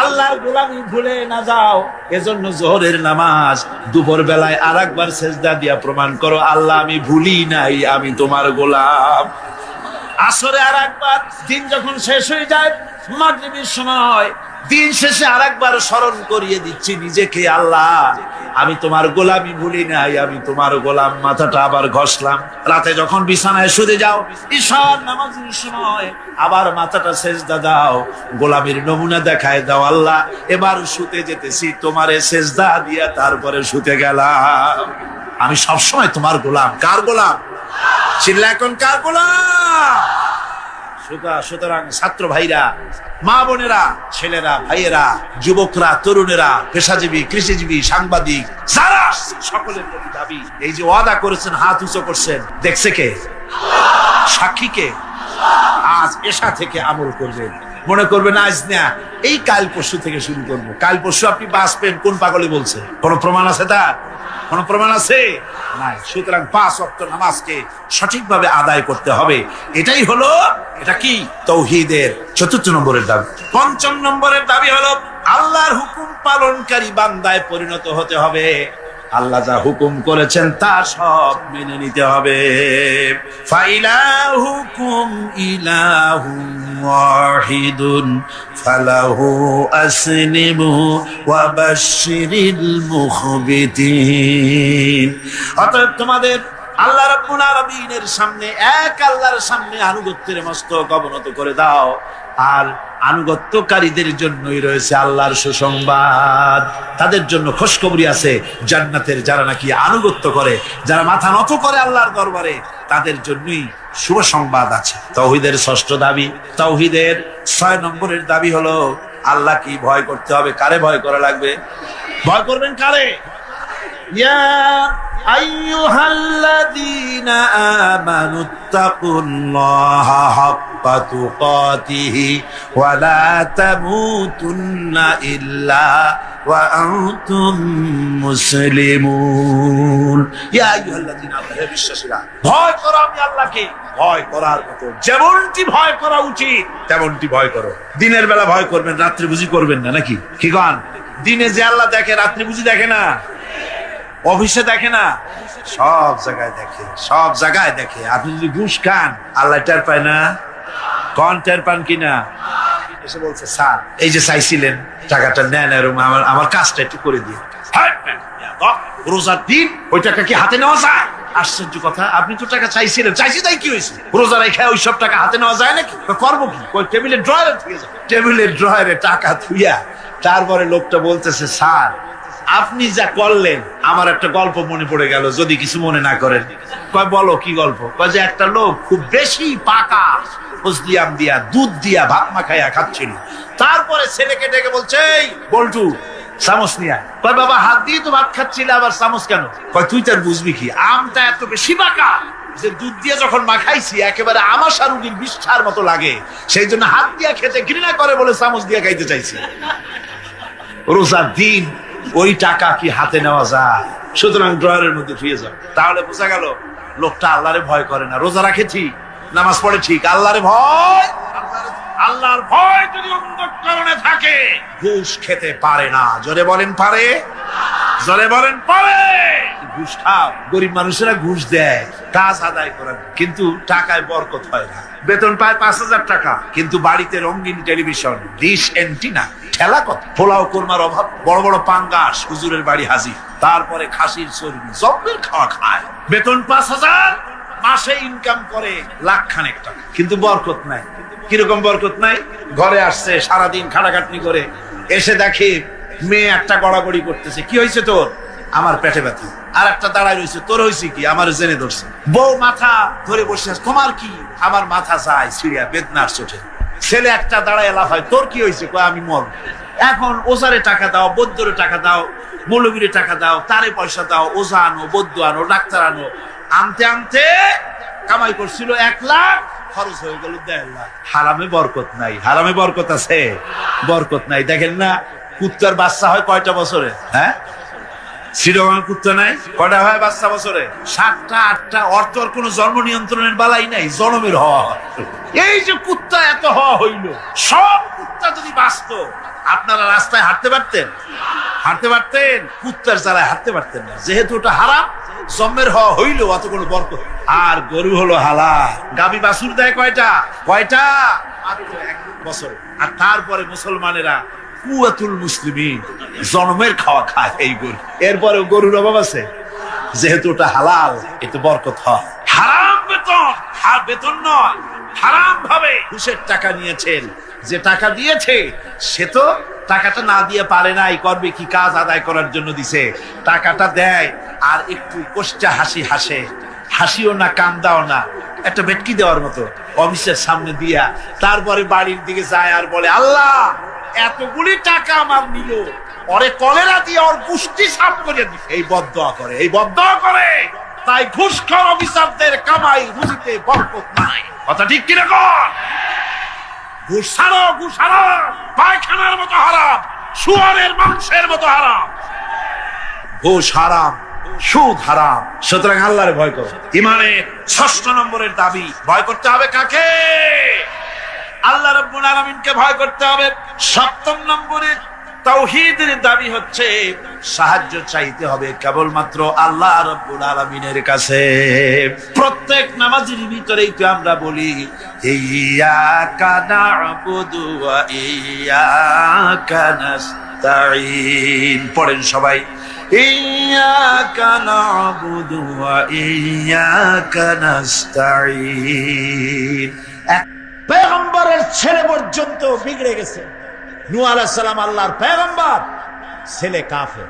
আল্লাহর গোলামি ভুলে না যাও, এজন্য যোহরের নামাজ দুপুর বেলায় আরেকবার সেজদা দিয়া প্রমাণ করো, আল্লাহ আমি ভুলি নাই, আমি তোমার গোলাম। আসরে আরেকবার, দিন যখন শেষ হয়ে যায় মাগরিবের সময়, দিন শেষে আরেকবার স্মরণ করিয়ে দিচ্ছি নিজেকে, আল্লাহ আমি তোমার গোলামি ভুলি নাই, আমি তোমার গোলাম। মাথাটা আবার ঘষলাম। রাতে যখন বিছানায় শুতে যাও, ঈশার নামাজের সময় আবার মাথাটা সেজদা দাও, গোলামির নমুনা দেখায় দাও, আল্লাহ এবার শুতে যেতেছি, তোমারে সেজদা দিয়া তারপরে শুতে গেলাম। আমি সবসময় তোমার গোলাম। কার গোলাম? চিল্লা এখন, কার গোলাম? সুতরাং ছাত্র ভাইরা, মা বোনেরা, ছেলেরা, ভাইয়েরা, যুবকরা, তরুণেরা, পেশাজীবী, কৃষিজীবী, সাংবাদিক, যারা সকলের প্রতি দাবি, এই যে ওয়াদা করেছেন, হাত উঁচু করছেন, দেখছে কে? সাক্ষী কে? আজ এশা থেকে আমল করবেন। মনে করবেন আজ না, এই কাল পরশু থেকে শুরু করবো। কাল পরশু আপনি বাঁচবেন, কোন পাগলে বলছে? কোন প্রমাণ আছে তার? কোন প্রমাণ আছে? নাই। সুতরাং 5 ওয়াক্ত নামাজকে সঠিকভাবে আদায় করতে হবে। এটাই হলো, এটা কি? তাওহীদের 4th নম্বরের দাবি। 5ম নম্বরের দাবি হলো আল্লাহর হুকুম পালনকারী বান্দায় পরিণত হতে হবে। আল্লাহ যা হুকুম করেছেন তা সব মেনে নিতে হবে। ফাইলাহুকুম ইলাহুন ওয়াহিদুন ফালাহু আসলিমু ওয়া বাশশিরিল মুখবিতিন। অতএব তোমাদের আল্লাহ রাব্বুল আলামিনের সামনে, এক আল্লাহর সামনে আনুগত্যের মস্তক অবনত করে দাও। আর আনুগত্যকারীদের জন্যই রয়েছে আল্লাহর সুসংবাদ। তাদের জন্য খুশখবরি আছে জান্নাতের, যারা নাকি আনুগত্য করে, যারা মাথা নত করে আল্লাহর দরবারে, তাদের জন্যই শুভ সংবাদ আছে। তাওহীদের 6ষ্ঠ দাবি। তাওহীদের 6 নম্বরের দাবি হলো আল্লাহ কি ভয় করতে হবে। কারে ভয় করা লাগবে? ভয় করবেন কারে? ইয়া আইয়ুহাল্লাযীনা আমানুত্তাকুল্লাহা হাক্কা তুকাতিহি ওয়া লা তামুতুন্না ইল্লা ওয়া আনতুম মুসলিমুন। ইয়া আইয়ুহাল্লাযীনা আমানু, বিশ্বাসীরা, ভয় করো আমি আল্লাহকে। ভয় করার মতো যেমনটি ভয় করা উচিত তেমনটি ভয় করো। দিনের বেলা ভয় করবেন, রাত্রি বুঝি করবেন না নাকি? কি গান? দিনে যে আল্লাহ দেখে, রাত্রি বুঝি দেখে না? অফিসে দেখে না? সব জায়গায় দেখে, সব জায়গায় দেখে। আপনি যদি ঘুষ খান, আল্লাহ টের পায় না? কোন টের পান কিনা? এসে বলছে, স্যার এই যে চাইছিলেন টাকাটা নেন, আমার কাজটা একটু করে দিয়ে। রোজার দিন ওই টাকা কি হাতে নেওয়া যায়? আশ্চর্য কথা, আপনি তো টাকা চাইছিলেন, চাইছি তাই কি হয়েছে? রোজা রেখে ওই সব টাকা হাতে নেওয়া যায় নাকি? করবো কি? টেবিলের ড্রয়ারে থুয়ে যায়। টেবিলের ড্রয়ারে টাকা থুইয়া তারপরে লোকটা বলতেছে, স্যার আপনি যা করলেন আমার একটা গল্প মনে পড়ে গেল, যদি কিছু মনে না করেন। কয় বলো কি গল্প? কয় যে একটা লোক খুব বেশি পাকা ফজলিয়াম দিয়া, দুধ দিয়া ভাত মাখাইয়া খাচ্ছিল। তারপরে ছেলেকে ডেকে বলছে, এই বল্টু চামচ নিয়ে আয়। কয় বাবা হাত দিয়ে তো ভাত খাচ্ছিলে, আবার চামচ কেন? কয় তুই তার বুঝবি কি, আমটা এত বেশি পাকা যে দুধ দিয়ে যখন মাখাইছি একেবারে আমাশা রুগীর বিষ্ঠার মতো লাগে, সেই জন্য হাত দিয়া খেতে ঘৃণা করে বলে চামচ দিয়ে খাইতে চাইছি। রোজার দিন ওই টাকা কি হাতে নেওয়া যায়? সুতরাং ড্রয়ারের মধ্যে ফিরে যাও। তাহলে বোঝা গেল লোকটা আল্লাহরে ভয় করে না। রোজা রাখে ঠিক, নামাজ পড়ে ঠিক, আল্লাহরে ভয়, আল্লাহর ভয় যদি অন্তঃকরণে থাকে ঘুষ খেতে পারে না। জোরে বলেন পারে? জোরে বলেন পারে? ঘুষ খাও। গরিব মানুষেরা ঘুষ দেয় কাজ আদায় করার, কিন্তু টাকায় বরকত হয় না। বেতন পায় 5,000 টাকা, কিন্তু বাড়িতে রঙিন টেলিভিশন, ডিশ এন্টিনা, ঠেলা কত, পোলাও কোরমার অভাব, বড় বড় পাঙ্গাস হুজুরের বাড়ি হাজির, তারপরে খাসির চর্বি, জব্বের খাওয়া খায়। বেতন 5,000, মাসে ইনকাম করে লাখখানেক টাকা, কিন্তু বরকত নাই। কিরকম বরকত নাই? ঘরে আসছে, সারাদিন খাটাখাটনি করে এসে দেখে মেয়ে একটা গড়াগড়ি করতেছে। কি হয়েছে তোর? আমার পেটে ব্যথা। আর একটা দাঁড়ায় রয়েছে, তোর হয়েছে কি? আমার জেনে ধরছে। বউ মাথা ধরে বসে আছে, তোমার কি? আমার মাথা যায় সিঁড়িয়া বেদনার চোটে। ছেলে একটা দাঁড়ায় লাফায়, তোর কি হয়েছে? কয় আমি মর। এখন ওজারে টাকা দাও, বৌদ্ধরে টাকা দাও, মৌলবীরে টাকা দাও, তারে পয়সা দাও, ওজা আনো, বৌদ্ধ আনো, ডাক্তার আনো। আনতে আনতে কামাই করছিল 1 লাখ, খরচ হয়ে গেল 1.5 লাখ। হারামে বরকত নাই। হারামে বরকত আছে? বরকত নাই। দেখেন না, কুত্তার বাচ্চা হয় কয়টা বছরে? হ্যাঁ, শ্রীরঙের কুত্তা নাই, কয়টা হয় বাচ্চা বছরে? 7টা 8টা। অর্থর কোন জন্ম নিয়ন্ত্রণের বালাই নাই, জন্মের হওয়া। এই যে কুত্তা এত হওয়া হইল, সব কুত্তা যদি বাঁচত, আপনারা রাস্তায় হাঁটতে পারতেন? হাঁটতে পারতেন? কুত্তার জ্বালায় হাঁটতে পারতেন না, যেহেতু ওটা হারাম। জন্মের হওয়া হইল অত কোনো বরকত। আর গরু হলো হালাল। গাভী বাছুর দেয় কয়টা? কয়টা? মাত্র 1 বছর। আর তারপরে মুসলমানেরা কুয়াতুল মুসলিমিন, জন্মের খাওয়া খায় এই গরু। এরপরে গরুর অভাব আছে? যেহেতু ওটা হালাল, এতে বরকত হয়। হারাম বেতন, বেতন নয়, হারাম ভাবে ঘুষের টাকা নিয়েছেন। যে টাকা দিয়েছে সে তো টাকাটা না দিয়ে পারে নাই, করবে কি? কাজ আদায় করার জন্য দিছে। টাকাটা দেয় আর একটু কষ্টা হাসি হাসে, হাসিও না কান্দাও না, একটা ভেটকি দেওয়ার মতো অফিসের সামনে দিয়া তারপরে বাড়ির দিকে যায় আর বলে, আল্লাহ এতগুলি টাকা আমার নিল, ওরে কলেরা দিয়ে ওর পুষ্টি সাফ করে দিই। এই বদদোয়া করে, এই বদদোয়া করে। তাই ঘুষখোর অফিসারদের কামাই রুজিতে বরকত নাই। কথা ঠিক কিনা কর? ঘুষ ছাড়ো, ঘুষ হারাম, পায়খানার মতো হারাম, শুয়ারের মাংসের মতো হারাম। ঘুষ হারাম, সুদ হারাম। সুতরাং আল্লাহরে ভয় করো। ইমানের 6 নম্বরের দাবি, ভয় করতে হবে কাকে? আল্লাহ রাব্বুল আলামিনকে ভয় করতে হবে। 7 নম্বরের তাওহীদের দাবি হচ্ছে সাহায্য চাইতে হবে কেবলমাত্র আল্লাহ রাব্বুল আলামিনের কাছে। প্রত্যেক নামাজের ভিতরেই তো আমরা বলি, ইয়্যাকা না'বুদু ওয়া ইয়্যাকা নাস্তাঈন। পড়েন সবাই, ইয়্যাকা না'বুদু ওয়া ইয়্যাকা নাস্তাঈন। পয়গম্বরের ছেলে পর্যন্ত বিগড়ে গেছে। নূহ আলাইহিস সালাম আল্লাহর পয়গম্বর, ছেলে কাফের।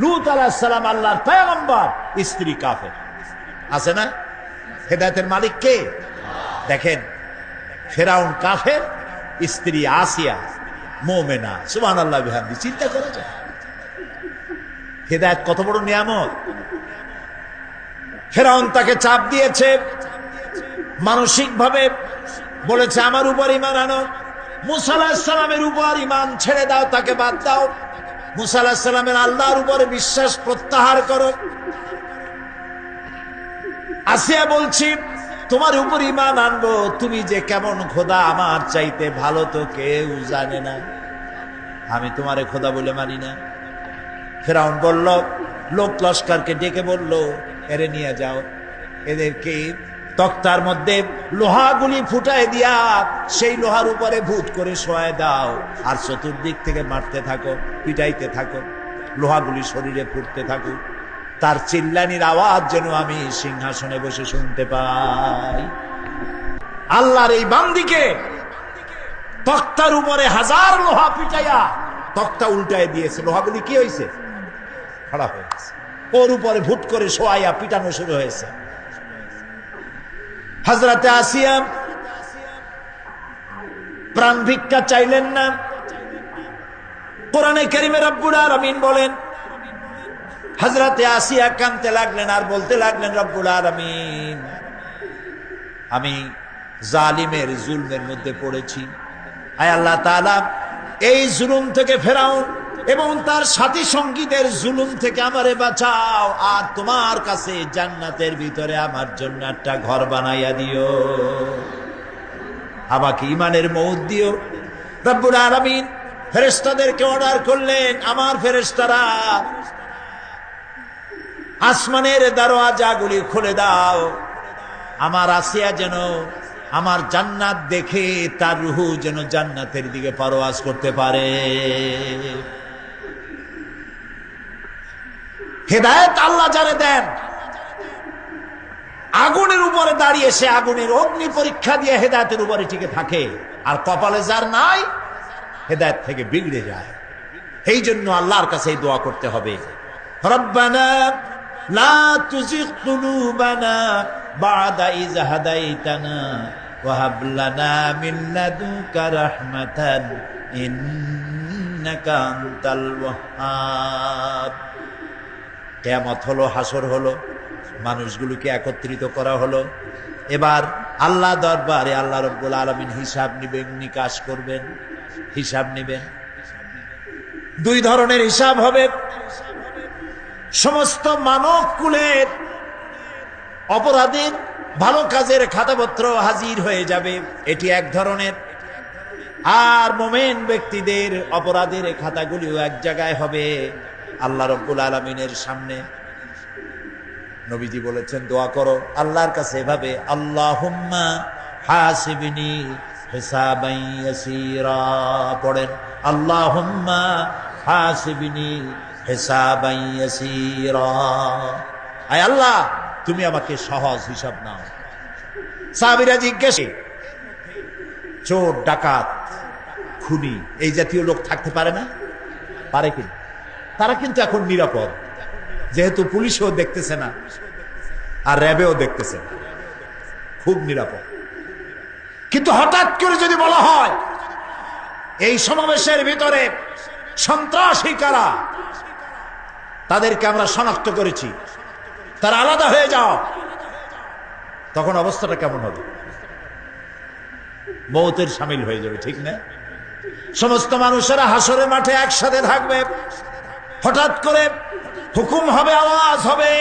লূত আলাইহিস সালাম আল্লাহর পয়গম্বর, স্ত্রী কাফের। আছে না? হেদায়েতের মালিক কে? দেখেন, ফেরাউন কাফের, স্ত্রী আসিয়া মুমিনা। সুবহানাল্লাহ বিহামদি। চিন্তা করা যায় হেদায়েত কত বড় নিয়ামত। ফেরাউন তাকে চাপ দিয়েছে, মানসিক ভাবে বলেছে আমার উপর ঈমান আনো। মুসা আলাইহিস সালামের উপর ঈমান ছেড়ে দাও, তাকে বাদ দাও। মুসা আলাইহিস সালামের আল্লাহর উপরে বিশ্বাস প্রত্যাহার করো। আসিয়া বলছি তোমার উপর ঈমান আনবো, তুমি যে কেমন খোদা, আমার চাইতে ভালো তো কেউ জানে না, আমি তোমারে খোদা বলে মানি না। ফেরাউন বলল, লোক লস্করকে ডেকে বলল, এরে নিয়ে যাও, এদেরকে তক্তার মধ্যে লোহাগুলি ফুটায় দিয়া সেই লোহার উপরে ভূত করে শোয়ায় দাও, আর চতুর্দিক থেকে মারতে থাকো, পিটাইতে থাকো, লোহাগুলি শরীরে ফুটতে থাকো, তার চিল্লানির আওয়াজ যেন আমি সিংহাসনে বসে শুনতে পাই। আল্লাহর এই বান্দিকে তক্তার উপরে 1000 লোহা পিটাইয়া তক্তা উল্টায় দিয়েছে। লোহাগুলি কি হয়েছে? খারাপ হয়ে গেছে। ওর উপরে ভূত করে শোয়াইয়া পিটানো শুরু হয়েছে। হযরতে আসিয়া প্রাণ ভিক্ষা চাইলেন না। কোরআনে কারীমে রব্বুল আলামিন বলেন, হযরতে আসিয়া কাঁদতে লাগলেন আর বলতে লাগলেন, রব্বুল আলামিন আমি জালিমের জুলমের মধ্যে পড়েছি, আয় আল্লাহ তাআলা এই জুলুম থেকে ফেরাউন এবং তার সাথী সঙ্গীদের জুলুম থেকে আমারে বাঁচাও, আর তোমার কাছে জান্নাতের ভিতরে আমার জন্য একটা ঘর বানাইয়া দিও, আমাকে ঈমানের মওত দিও। রব্বুল আলামিন ফেরেশতাদেরকে অর্ডার করলেন, আমার ফেরেশতারা আসমানের দরওয়াজাগুলি খুলে দাও, আমার আসিয়া যেন আমার জান্নাত দেখে তার রূহ যেন জান্নাতের দিকে পারওয়াজ করতে পারে। হেদায়েত আল্লাহ যারে দেন, আগুনের উপরে দাঁড়িয়ে সে আগুনের অগ্নি পরীক্ষা দিয়ে হেদায়েতের উপরে টিকে থাকে, আর কপালে যার নাই হেদায়েত থেকে বিগড়ে যায়। এই জন্য আল্লাহর কাছে এই দোয়া করতে হবে, রব্বানা লা তুজিগ কুলুবানা বা'দা ইয হাদাইতানা ওয়া হাব লানা মিন লাদুনকা রাহমাতান ইন্নাকা আনতাল ওয়াহ্হাব। কিয়ামত হলো, হাসর হলো, মানুষগুলোকে একত্রিত করা হলো। এবার আল্লাহ দরবারে আল্লাহ রাব্বুল আলামিন হিসাব নিবেন, নিকাশ করবেন, হিসাব নেবেন। দুই ধরনের হিসাব হবে। সমস্ত মানব কুলের অপরাধের ভালো কাজের খাতাপত্র হাজির হয়ে যাবে, এটি এক ধরনের। আর মুমিন ব্যক্তিদের অপরাধের খাতাগুলিও এক জায়গায় হবে আল্লাহ রাব্বুল আলামিনের সামনে। নবীজি বলেছেন দোয়া করো আল্লাহর কাছে এভাবে, আল্লাহুম্মা হাসিবনি হিসাবান ইয়াসীরা। পড়েন আল্লাহুম্মা হাসিবনি হিসাবান ইয়াসীরা। আয় আল্লাহ তুমি আমাকে সহজ হিসাব নাও। সাহাবীরা জিজ্ঞেস, চোর, ডাকাত, খুনি এই জাতীয় লোক থাকতে পারে না? পারে কি? তারা কিন্তু এখন নিরাপদ, যেহেতু পুলিশও দেখতেছে না আর র্যাবেও দেখতেছে না, খুব নিরাপদ। কিন্তু হঠাৎ করে যদি বলা হয় এই সমাবেশের ভিতরে সন্ত্রাসী কারা, তাদেরকে আমরা শনাক্ত করেছি, তারা আলাদা হয়ে যাও, তখন অবস্থাটা কেমন হবে? মওতের শামিল হয়ে যাবে, ঠিক না? সমস্ত মানুষেরা হাসরের মাঠে একসাথে থাকবে। হঠাৎ করে হুকুম হবে, আওয়াজ হবে,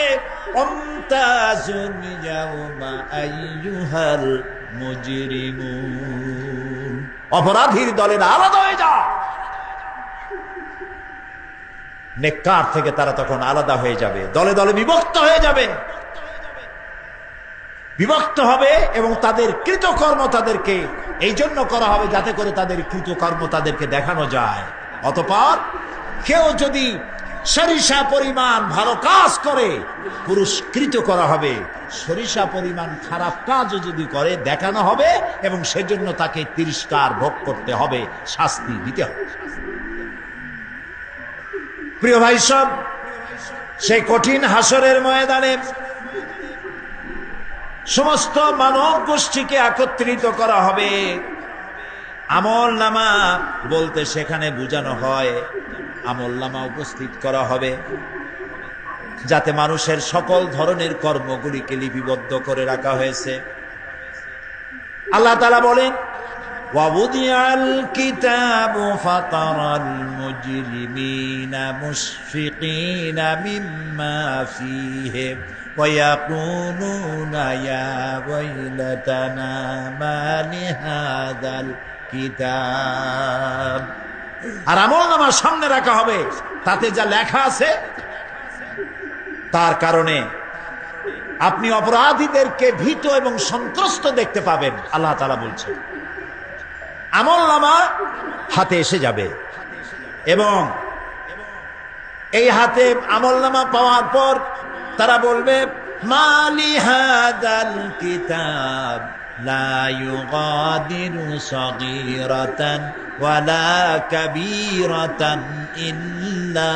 অমতাজুল ইয়াউমা আইয়ুহাল মুজরিমুন। অপরাধীর দলেরা আলাদা হয়ে যাও। নেককার থেকে তারা তখন আলাদা হয়ে যাবে, দলে দলে বিভক্ত হয়ে যাবে, বিভক্ত হবে। এবং তাদের কৃতকর্ম তাদেরকে এই জন্য করা হবে যাতে করে তাদের কৃতকর্ম তাদেরকে দেখানো যায়। অতঃপর কেউ যদি সরিষা পরিমাণ ভালো কাজ করে পুরস্কৃত করা হবে, সরিষা পরিমাণ খারাপ কাজও যদি করে দেখানো হবে, এবং সেজন্য তাকে তিরস্কার ভোগ করতে হবে, শাস্তি দিতে হবে। প্রিয় ভাই সব, সেই কঠিন হাসরের ময়দানে সমস্ত মানব গোষ্ঠীকে একত্রিত করা হবে। আমল নামা বলতে সেখানে বোঝানো হয় আমল নামা উপস্থিত করা হবে, যাতে মানুষের সকল ধরনের কর্মগুলিকে লিপিবদ্ধ করে রাখা হয়েছে। আল্লাহ তাআলা বলেন, ওয়াবুদিয়াল কিতাবু ফাতারাল মুজরিমিনা মুশফিকিনা মিম্মা ফীহি ওয়ায়াকুলুনা ইয়া ওয়াইলাতানা মা লিহাযাল কিতাব। আর আমলনামা সামনে রাখা হবে, তাতে যা লেখা আছে তার কারণে আপনি অপরাধীদেরকে ভীত এবং সন্ত্রস্ত দেখতে পাবেন। আল্লাহ তাআলা বলছেন আমলনামা হাতে এসে যাবে, এবং এই হাতে আমলনামা পাওয়ার পর তারা বলবে, মালি হাদাল কিতাব লা ইউগাদিরু সাগীরাতান ওয়ালা কাবীরাতান ইল্লা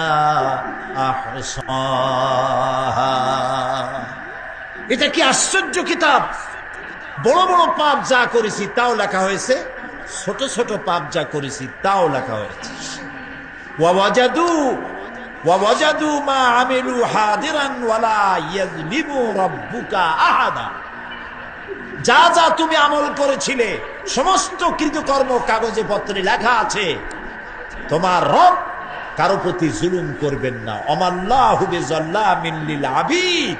আহসাহা। এটা কি আশ্চর্য কিতাব! বড় বড় পাপ যা করেছি তাও লেখা হয়েছে, ছোট ছোট পাপ যা করেছি তাও লেখা হয়েছে। ওয়াজাদু মা আমিলু হাদিরান ওয়ালা ইয়াযলিমু রাব্বুকা আহাদা। যা যা তুমি আমল করেছিলে সমস্ত কৃতকর্ম কাগজে পত্রে লেখা আছে। তোমার রব কারো প্রতি জুলুম করবেন না। অমাল্লাহু বিযাল্লামিন লিল আবিদ।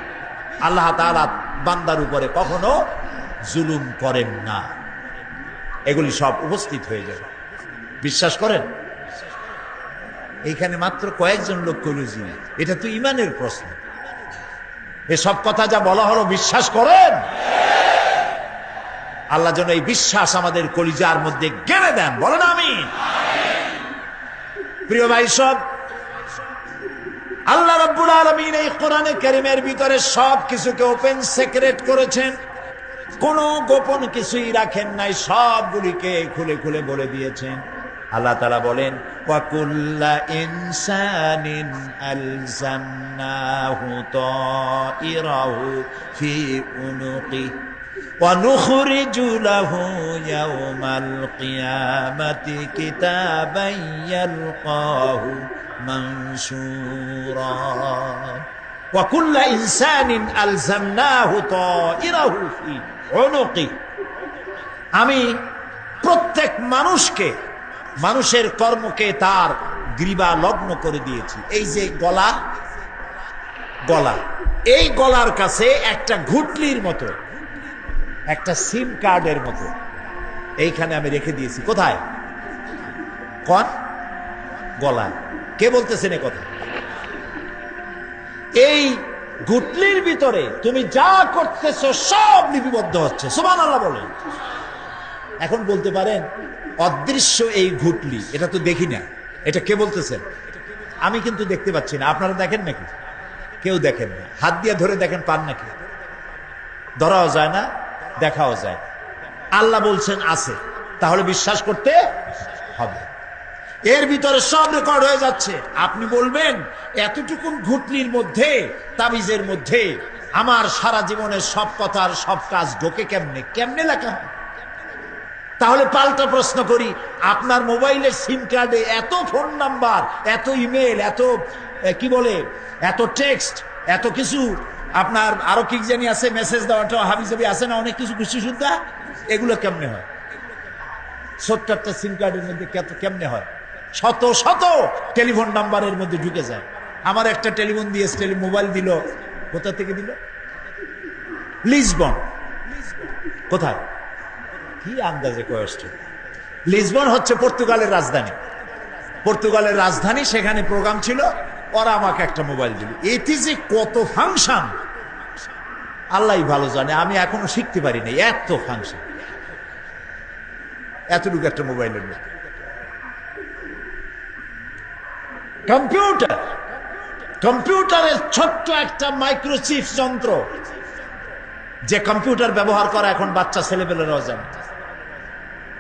আল্লাহ তাআলা বান্দার উপরে কখনো জুলুম করেন না। এগুলি সব উপস্থিত হয়ে যাবে, বিশ্বাস করেন? এইখানে মাত্র কয়েকজন লোক কইল জি, এটা তো ইমানের প্রশ্ন। এসব কথা যা বলা হলো বিশ্বাস করেন? আল্লাহ যেন এই বিশ্বাস আমাদের কলিজার মধ্যে গেড়ে দেন, বলেন আমিন। প্রিয় ভাই সব, আল্লাহ রাব্বুল আলামিন এই কোরআনে কারীমের ভিতরে সব কিছুকে ওপেন সিক্রেট করেছেন, কোনো গোপন কিছুই রাখেন নাই, সবগুলিকে খুলে খুলে বলে দিয়েছেন। আল্লাহ তাআলা বলেন, ওয়া কুল্লা ইনসানিন আলজামনাহু তাইরাহু ফি উনুকি ওয়া নুখরিজু লাহু ইয়াওমাল কিয়ামাতি কিতাবান ইয়ালকাহু মানসুরা ওয়া কুল্লা ইনসানিন আলজামনাহু তাইরাহু ফি উনুকি। আমি প্রত্যেক মানুষকে, মানুষের কর্মকে তার গ্রীবা লগ্ন করে দিয়েছি। এই যে গলা, গলা, এই গলার কাছে একটা ঘুটলির মতো, একটা সিম কার্ডের মতো এইখানে আমি রেখে দিয়েছি। কোথায়? কোন গলায়? কে বলতেছেন এ কথা? এই ঘুটলির ভিতরে তুমি যা করতেছো সব লিপিবদ্ধ হচ্ছে। সুবহানাল্লাহ বলেন। এখন বলতে পারেন অদৃশ্য এই ঘুটলি, এটা তো দেখি না, এটা কে বলতেছেন? আমি কিন্তু দেখতে পাচ্ছি না। আপনারা দেখেন নাকি? কেউ দেখেন না। হাত দিয়ে ধরে দেখেন, পান নাকি? ধরাও যায় না, দেখাও যায়। আল্লাহ বলছেন আছে, তাহলে বিশ্বাস করতে হবে। এর ভিতরে সব রেকর্ড হয়ে যাচ্ছে। আপনি বলবেন এতটুকু ঘুটলির মধ্যে, তাবিজের মধ্যে আমার সারা জীবনের সব কথার সব কাজ ঢোকে কেমনে? কেমনে লেখা হয়? তাহলে পাল্টা প্রশ্ন করি, আপনার মোবাইলের সিম কার্ডে এত ফোন নাম্বার, এত ইমেল, এত কি বলে, এত টেক্সট, এত কিছু, আপনার আরো কি জানি আছে, মেসেজ দেওয়াটা হাবিজাবি আছে না, অনেক কিছু কিছু শুদ্ধা, এগুলো কেমনে হয়? 70টা সিম কার্ডের মধ্যে কেমনে হয়? শত শত টেলিফোন নাম্বারের মধ্যে ঢুকে যায়। আমার একটা টেলিফোন দিয়ে মোবাইল দিল, কোথা থেকে দিল? লিসবন। কোথায়? কি আন্দাজে কয়েস্ট? লিসবন হচ্ছে পর্তুগালের রাজধানী। পর্তুগালের রাজধানী, সেখানে প্রোগ্রাম ছিল, ওরা আমাকে একটা মোবাইল দিল। এটি যে কত ফাংশন আল্লাহই ভালো জানে, আমি এখনো শিখতে পারি নাই। এত ফাংশন, এতটুকু একটা মোবাইলের মধ্যে। কম্পিউটার, কম্পিউটারের ছোট্ট একটা মাইক্রোচিপ যন্ত্র, যে কম্পিউটার ব্যবহার করা এখন বাচ্চা ছেলেপেলেরাও জানে।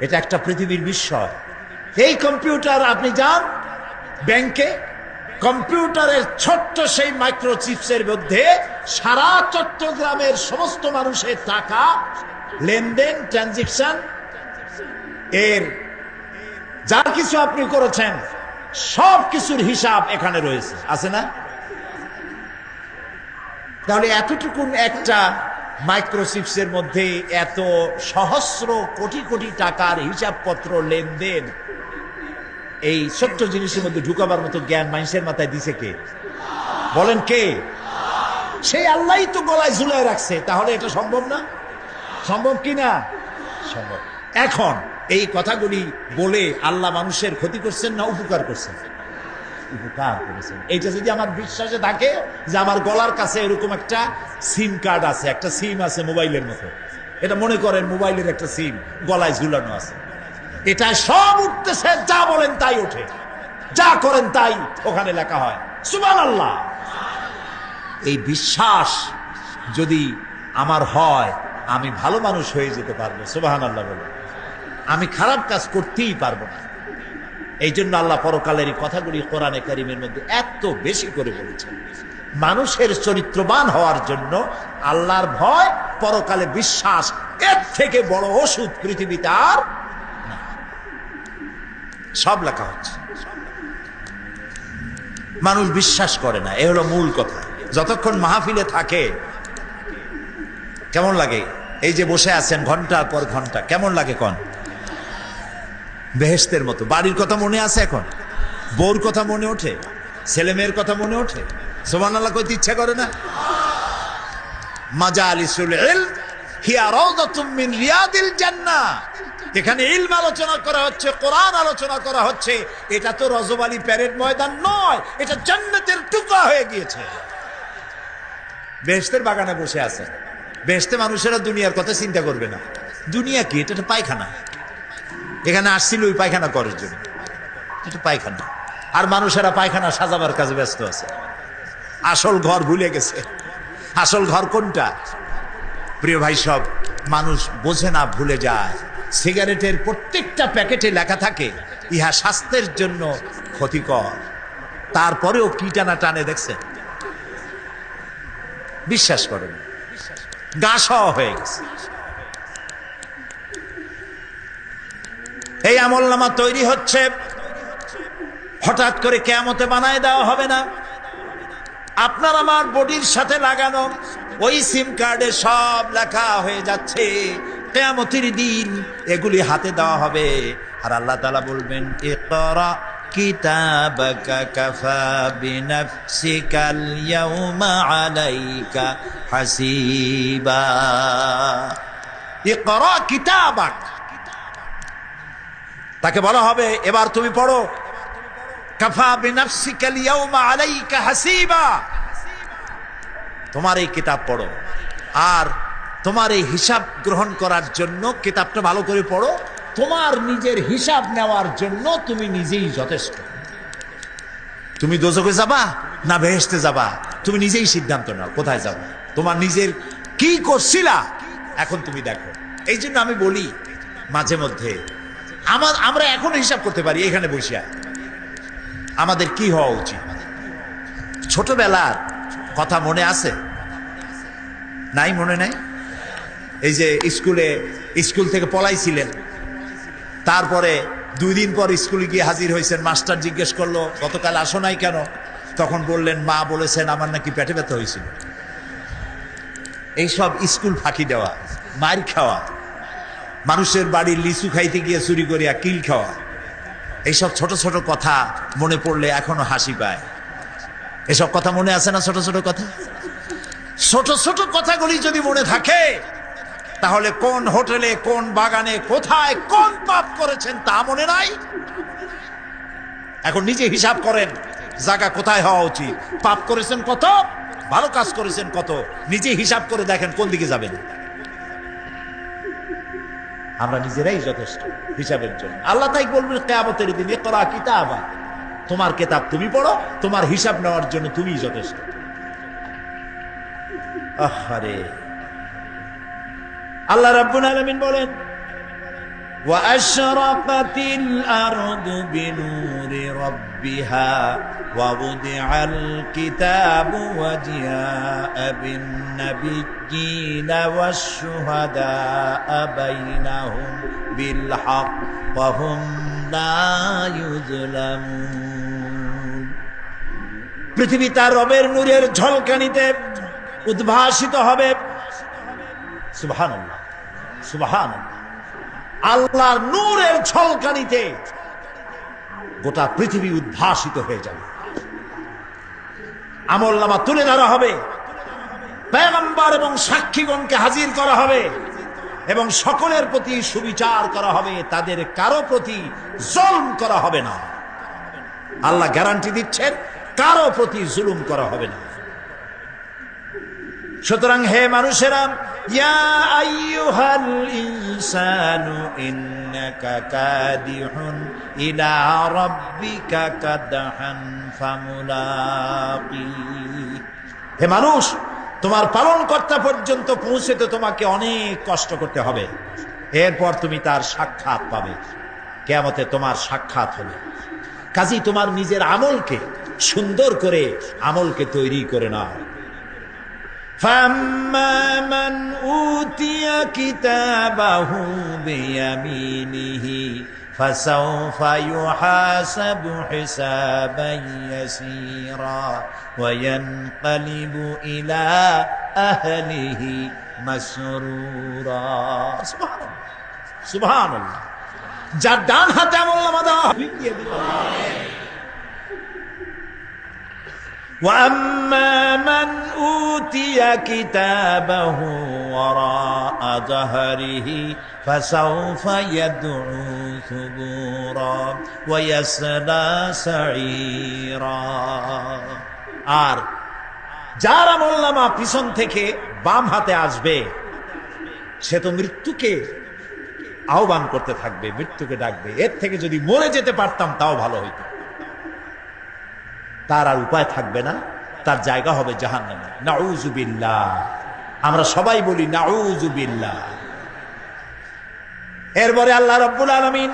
এটা একটা পৃথিবীর বিস্ময়। এই কম্পিউটার, আপনি যান ব্যাংকে, কম্পিউটারের ছোট্ট সেই মাইক্রোচিপসের মধ্যে সারা চট্টগ্রামের সমস্ত মানুষের টাকা লেনদেন, ট্রানজেকশন, এর যা কিছু আপনি করেছেন সব কিছুর হিসাব এখানে রয়েছে, আছে না? তাহলে এতটুকুন একটা মাইক্রোচিপসের মধ্যে এত সহস্র কোটি কোটি টাকার হিসাবপত্র, লেনদেন, এই ছোট্ট জিনিসের মধ্যে ঢুকাবার মতো জ্ঞান মানুষের মাথায় দিছে কে? বলেন কে? সেই আল্লাহই তো গলায় ঝুলায় রাখছে। তাহলে এটা সম্ভব না? সম্ভব কি না? সম্ভব। এখন এই কথাগুলি বলে আল্লাহ মানুষের ক্ষতি করছেন না উপকার করছেন? উপকার করেছেন। এইটা যদি আমার বিশ্বাসে থাকে যে আমার গলার কাছে এরকম একটা সিম কার্ড আছে, একটা সিম আছে মোবাইলের মতো, এটা মনে করেন মোবাইলের একটা সিম গলায় ঝুলানো আছে, এটা সব উঠতেছে, যা বলেন তাই ওঠে, যা করেন তাই ওখানে লেখা হয়। সুবহানাল্লাহ। এই বিশ্বাস যদি আমার হয়, আমি ভালো মানুষ হয়ে যেতে পারবো। সুবহানাল্লাহ বলে আমি খারাপ কাজ করতেই পারবো না। এই জন্য আল্লাহ পরকালের এই কথাগুলি কোরআনে কারীমের মধ্যে এত বেশি করে বলেছেন। মানুষের চরিত্রবান হওয়ার জন্য আল্লাহর ভয়, পরকালে বিশ্বাস, এর থেকে বড় ওষুধ পৃথিবীতে আর না। সব লেখা হচ্ছে, মানুষ বিশ্বাস করে না, এ হলো মূল কথা। যতক্ষণ মাহফিলে থাকে কেমন লাগে? এই যে বসে আছেন ঘন্টার পর ঘন্টা, কেমন লাগে? কোন বেহেশতের মতো। বাড়ির কথা মনে আছে? এখন বউর কথা মনে ওঠে, ছেলে মেয়ের কথা মনে ওঠে? সুবহানাল্লাহ কইতে ইচ্ছা করে না? মাজালিসুল ইলম হিয়া রাউদাতুম মিন রিয়াদিল জান্নাহ। এখানে ইলম আলোচনা করা হচ্ছে, কোরআন আলোচনা করা হচ্ছে। এটা তো রজব আলী প্যারেড ময়দান নয়, এটা জান্নাতের টুকরা হয়ে গিয়েছে। বেহেশতের বাগানে বসে আছে। বেহেশতে মানুষেরা দুনিয়ার কথা চিন্তা করবে না। দুনিয়া কি? এটা একটা পায়খানা। এখানে আসছিল ওই পায়খানা করার জন্য, এটা পায়খানা। আর মানুষেরা পায়খানা সাজাবার কাজে ব্যস্ত আছে, আসল ঘর ভুলে গেছে। আসল ঘর কোনটা? প্রিয় ভাই, সব মানুষ বোঝে না, ভুলে যায়। সিগারেটের প্রত্যেকটা প্যাকেটে লেখা থাকে ইহা স্বাস্থ্যের জন্য ক্ষতিকর, তারপরেও কি টানা টানে দেখছেন? বিশ্বাস করেন, গা সওয়া হয়ে গেছে। এই আমলনামা তৈরি হচ্ছে, হঠাৎ করে কিয়ামতে বানায় দেওয়া হবে না। আপনার আমার বডির সাথে লাগানো ওই সিম কার্ডে সব লেখা হয়ে যাচ্ছে। কিয়ামতের দিন এগুলি হাতে দেওয়া হবে, আর আল্লাহ তাআলা বলবেন, ইকরা কিতাবাকা কাফা বিনাফসিকাল ইয়াউমা আলাইকা হাসিবা। ইকরা কিতাবাক, তাকে বলা হবে এবার তুমি পড়ো। কাফা বিনাফসিকাল ইয়াউমা আলাইকা হাসিবা, তোমার এই কিতাব পড়ো, আর তোমার এই হিসাব গ্রহণ করার জন্য কিতাবটা ভালো করে পড়ো। তোমার নিজের হিসাব নেওয়ার জন্য তুমি নিজেই যথেষ্ট। তুমি দোজখে যাবা না বেহেশতে যাবা, তুমি নিজেই সিদ্ধান্ত নাও কোথায় যাবা। তোমার নিজের কি করছিলা এখন তুমি দেখো। এই জন্য আমি বলি মাঝে মধ্যে আমরা এখন হিসাব করতে পারি এখানে বসিয়া আমাদের কি হওয়া উচিত। ছোটবেলার কথা মনে আছে? নাই? মনে নাই? এই যে স্কুল থেকে পলাইছিলেন, তারপরে 2 দিন পর স্কুলে গিয়ে হাজির হয়েছেন। মাস্টার জিজ্ঞেস করলো গতকাল আসো নাই কেন? তখন বললেন মা বলেছেন আমার নাকি পেটে ব্যথা হয়েছিল। এইসব স্কুল ফাঁকি দেওয়া, মার খাওয়া, মানুষের বাড়ির লিচু খাইতে গিয়ে চুরি করিয়া কিল খাওয়া, এইসব ছোট ছোট কথা মনে পড়লে এখনো হাসি পায়। এসব কথা মনে আছে না? ছোট ছোট কথা, ছোট ছোট কথাগুলি যদি মনে থাকে তাহলে কোন হোটেলে, কোন বাগানে, কোথায় কোন পাপ করেছেন তা মনে নাই। এখন নিজে হিসাব করেন জায়গা কোথায় হওয়া উচিত, পাপ করেছেন কত, ভালো কাজ করেছেন কত, নিজে হিসাব করে দেখেন কোন দিকে যাবেন। আমরা নিজেরাই যথেষ্ট হিসাবের জন্য। আল্লাহ তাই বলবেন কিয়ামতের দিন, ইকরা কিতাবা, তোমার কিতাব তুমি পড়ো, তোমার হিসাব নেওয়ার জন্য তুমিই যথেষ্ট। আহারে, আল্লাহ রাব্বুল আলামিন বলেন, ওয়া আশরাকাতিল আরদু বিনুরি রাব্বিহা ওয়া বুদিআল কিতাবু ওয়া জিআআ বিন নাবিয়্যিনা ওয়াশ শুহাদাআ বাইনাহুম বিল হক ওয়া হুম লা ইউযলামুন। পৃথিবী তার রবের নূরের ঝলকানিতে উদ্ভাসিত হবে। সুবহানাল্লাহ, সুবহানাল্লাহ। আল্লাহর নূরের ঝলকানিতে গোটা পৃথিবী উদ্ভাসিত হয়ে যাবে। আমলনামা তুলে ধরা হবে, পয়গম্বর এবং সাক্ষীগণকে হাজির করা হবে এবং সকলের প্রতি সুবিচার করা হবে, তাদের কারো প্রতি জুলুম করা হবে না। আল্লাহ গ্যারান্টি দিচ্ছেন কারো প্রতি জুলুম করা হবে না। সুতরাং হে মানুষেরা, ইয়া আইয়ুহাল ইনসানু ইন্নাকা কাদিহুন ইলা রাব্বিকা কাদহান ফামুলাকি। হে মানুষ, তোমার পালনকর্তা পর্যন্ত পৌঁছতে তোমাকে অনেক কষ্ট করতে হবে, এরপর তুমি তার সাক্ষাৎ পাবে। কিয়ামতে তোমার সাক্ষাৎ হবে। কাজেই তোমার নিজের আমলকে সুন্দর করে আমলকে তৈরি করে নাও। فَأَمَّا مَنْ أُوتِيَ كِتَابَهُ بِيَمِينِهِ فَسَوْفَ يُحَاسَبُ حِسَابًا يَسِيرًا وَيَنْقَلِبُ إِلَى أَهْلِهِ مَسْرُورًا। সুবহানাল্লাহ। যার ডান হাতে আমলনামা দেওয়া হবে, وَأَمَّا مَنْ أُوتِيَ كِتَابَهُ وَرَاءَ ظَهْرِهِ فَسَوْفَ يَدْعُو ثُبُورًا وَيَصْلَى سَعِيرًا। আর যার আমলনামা পিছন থেকে বাম হাতে আসবে সে তো মৃত্যুকে আহ্বান করতে থাকবে, মৃত্যুকে ডাকবে। এর থেকে যদি মরে যেতে পারতাম তাও ভালো হইতো। তার আর উপায় থাকবে না, তার জায়গা হবে জাহান্নামে। নাউযুবিল্লাহ। আমরা সবাই বলি নাউযুবিল্লাহ। এরপরে আল্লাহ রাব্বুল আলামিন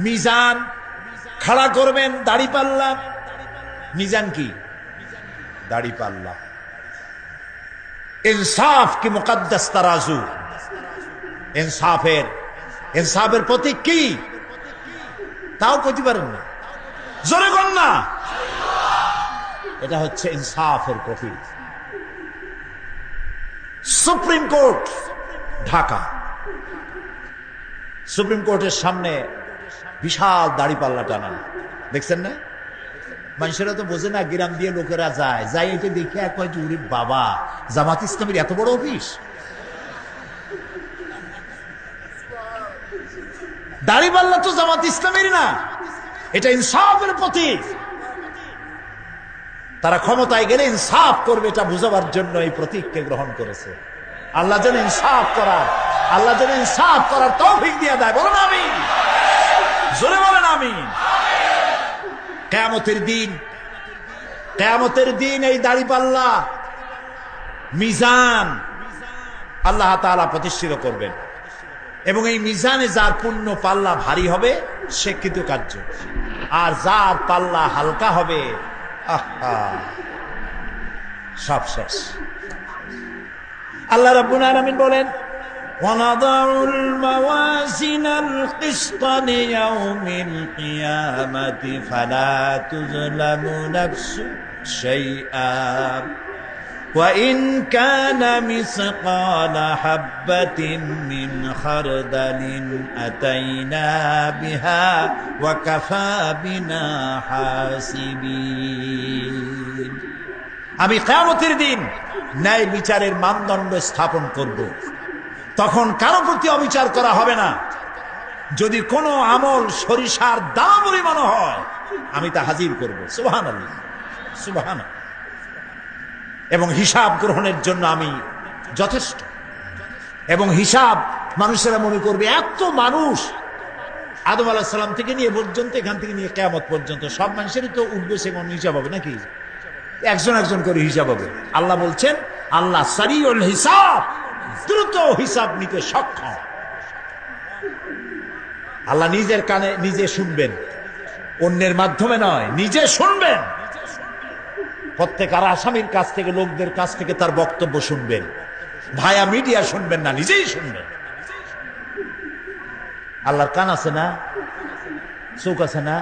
মিজান খাড়া করবেন, দাড়িপাল্লা। মিজান কি? দাড়িপাল্লা। ইনসাফ কি মুকদ্দাস তারাজু। ইনসাফের প্রতীক কি? তাও কইতে পারেন না, জোরে বল না। এটা হচ্ছে ইনসাফের প্রতীক। সুপ্রিম কোর্ট ঢাকা, সুপ্রিম কোর্টের সামনে বিশাল দাড়িপাল্লা টানা, দেখছেন না? মানুষেরা তো বোঝে না, গ্রাম দিয়ে লোকেরা যায়, যাই এটা দেখে এক কয় জুরি বাবা, জামাত ইসলামের এত বড় অফিস। দাড়িপাল্লা তো জামাত ইসলামের না, এটা ইনসাফের প্রতীক। তারা ক্ষমতায় গেলে ইনসাফ করবে, এটা বুঝাবার জন্য এই প্রতীককে গ্রহণ করেছে। আল্লাহ যেন ইনসাফ করার তৌফিক দিয়ে দেয়। বলেন আমিন, জোরে বলেন আমিন। কিয়ামতের দিন এই দাড়িপাল্লা মিজান আল্লাহ তাআলা প্রতিষ্ঠিত করবেন, এবং এই মিজানে যার পুণ্য পাল্লা ভারী হবে সে কৃতকার্য, আর যার পাল্লা হালকা হবে সব শেষ। আল্লাহ রাব্বুল আলামিন বলেন, وَنَضَعُ الْمَوَازِينَ الْقِسْطَ لِيَوْمِ الْقِيَامَةِ فَلَا تُظْلَمُ نَفْسٌ شَيْئًا وَإِنْ كَانَ مِثْقَالَ حَبَّةٍ مِّنْ خَرْدَلٍ أَتَيْنَا بِهَا وَكَفَى بِنَا حَاسِبِينَ। আমি কিয়ামতের দিন ন্যায় বিচারের মানদণ্ড স্থাপন করব। তখন কারো প্রতি অবিচার করা হবে না। যদি কোনো আমল সরিষার দানা পরিমাণ হয় আমি তা হাজির করব। সুবহানাল্লাহ, সুবহানাল্লাহ। এবং হিসাব গ্রহণের জন্য আমি যথেষ্ট। এবং হিসাব মানুষেরা মনে করবে এত মানুষ, আদম আলাইহিস সালাম থেকে নিয়ে পর্যন্ত, এখান থেকে নিয়ে কিয়ামত পর্যন্ত সব মানুষেরই তো উঠবে সেমন হিসাব হবে নাকি? একজন একজন করে হিসাব হবে। আল্লাহ বলছেন, আল্লাহ সারিউল হিসাব, দ্রুত হিসাব নিতে সক্ষম। আল্লাহ নিজের কানে নিজে শুনবেন, অন্যের মাধ্যমে নয়, নিজে শুনবেন। প্রত্যেক আর আসামির কাছ থেকে, লোকদের কাছ থেকে তার বক্তব্য শুনবেন। ভায়া মিডিয়া শুনবেন না, নিজেই শুনবেন। আল্লাহর কান আছে না, চোখ আছে না?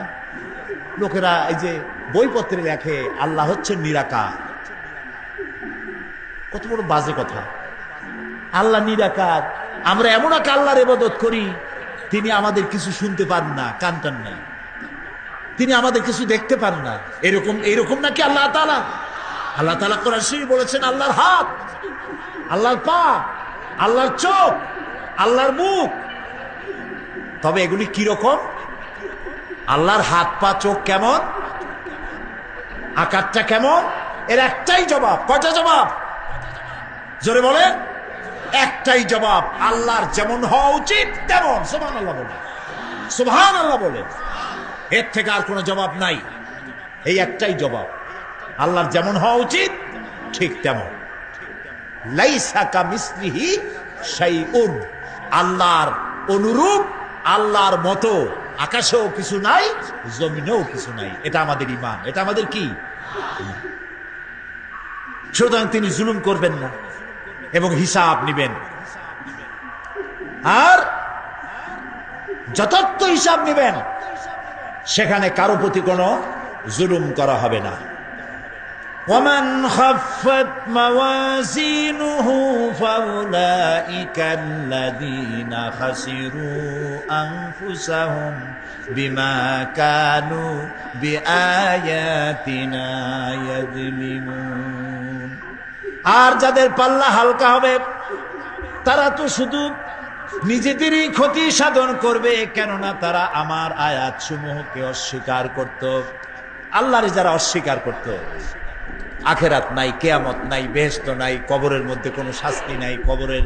লোকেরা এই যে বইপত্রে লেখে আল্লাহ হচ্ছে নিরাকার, কত বড় বাজে কথা। আল্লাহ নিরাকার, আমরা এমন এক আল্লাহর ইবাদত করি তিনি আমাদের কিছু শুনতে পান না, কান টান নাই, তিনি আমাদের কিছু দেখতে পান না। এরকম নাকি আল্লাহ তাআলা? আল্লাহ তাআলা কোরআন শরীফে বলেছেন আল্লাহর হাত, আল্লাহর পা, আল্লাহর চোখ, আল্লাহর মুখ। তবে এগুলি কি রকম? আল্লাহর হাত, পা, চোখ কেমন, আকারটা কেমন? এর একটাই জবাব। কয়টা জবাব? জোরে বলেন। একটাই জবাব, আল্লাহর যেমন হওয়া উচিত তেমন। সুবহানাল্লাহ বলেন, সুবহানাল্লাহ বলেন। এর থেকে আর কোনো জবাব নাই। এই একটাই জবাব, আল্লাহর যেমন হওয়া উচিত ঠিক তেমন। লাইসা কামিসলিহি শাইউন, আল্লাহর অনুরূপ, আল্লাহর মতো আকাশেও কিছু নাই, জমিনেও কিছু নাই। এটা আমাদের ঈমান, এটা আমাদের কি? সুতরাং তিনি জুলুম করবেন না এবং হিসাব নিবেন, আর যথার্থ হিসাব নিবেন। সেখানে কারো প্রতি কোনো জুলুম করা হবে না। ومن خفت موازينه فأولئك الذين خسروا أنفسهم بما كانوا بآياتنا يظلمون। আর যাদের পাল্লা হালকা হবে তারা তো শুধু নিজেদেরই ক্ষতি সাধন করবে, কেননা তারা আমার আয়াত সমূহকে অস্বীকার করত। আল্লাহরে যারা অস্বীকার করত, আখেরাত নাই, কিয়ামত নাই, বেহেশত নাই, কবরের মধ্যে কোনো শাস্তি নাই, কবরের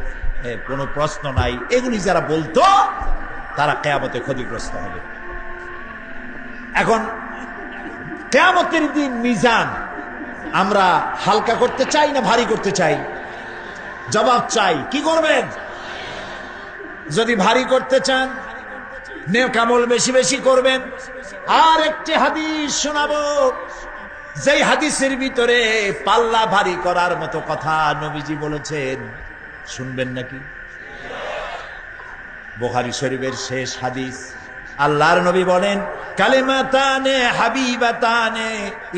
কোনো প্রশ্ন নাই, এগুলি যারা বলতো তারা কিয়ামতে ক্ষতিগ্রস্ত হবে। এখন কিয়ামতের দিন মিজান আমরা হালকা করতে চাই না ভারী করতে চাই? জবাব চাই। কি করবেন? যদি ভারী করতে চান নেক আমল বেশি বেশি করবেন। আর একটি হাদিস শোনাবো, যেই হাদিসের ভিতরে পাল্লা ভারী করার মতো কথা নবীজি বলেছেন, শুনবেন নাকি? বুখারী শরীফের শেষ হাদিস। আল্লাহর নবী বলেন, কালিমাতানে হাবিবাতানে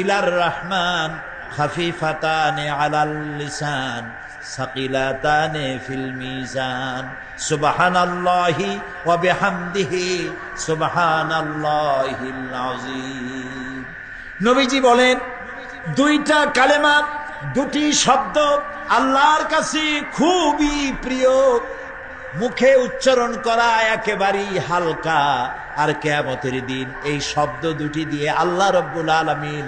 ইলার রহমান খাফিফাতানে আলাল লিসান সাকিলাতানে ফিল মিজান সুবহানাল্লাহি ওয়া বিহামদিহি সুবহানাল্লাহিল আযীম। নবীজি বলেন, দুইটা কালেমা, দুটি শব্দ আল্লাহর কাছে খুবই প্রিয়, মুখে উচ্চারণ করা একেবারেই হালকা। আর কিয়ামতের দিন এই শব্দ দুটি দিয়ে আল্লাহ রাব্বুল আলামিন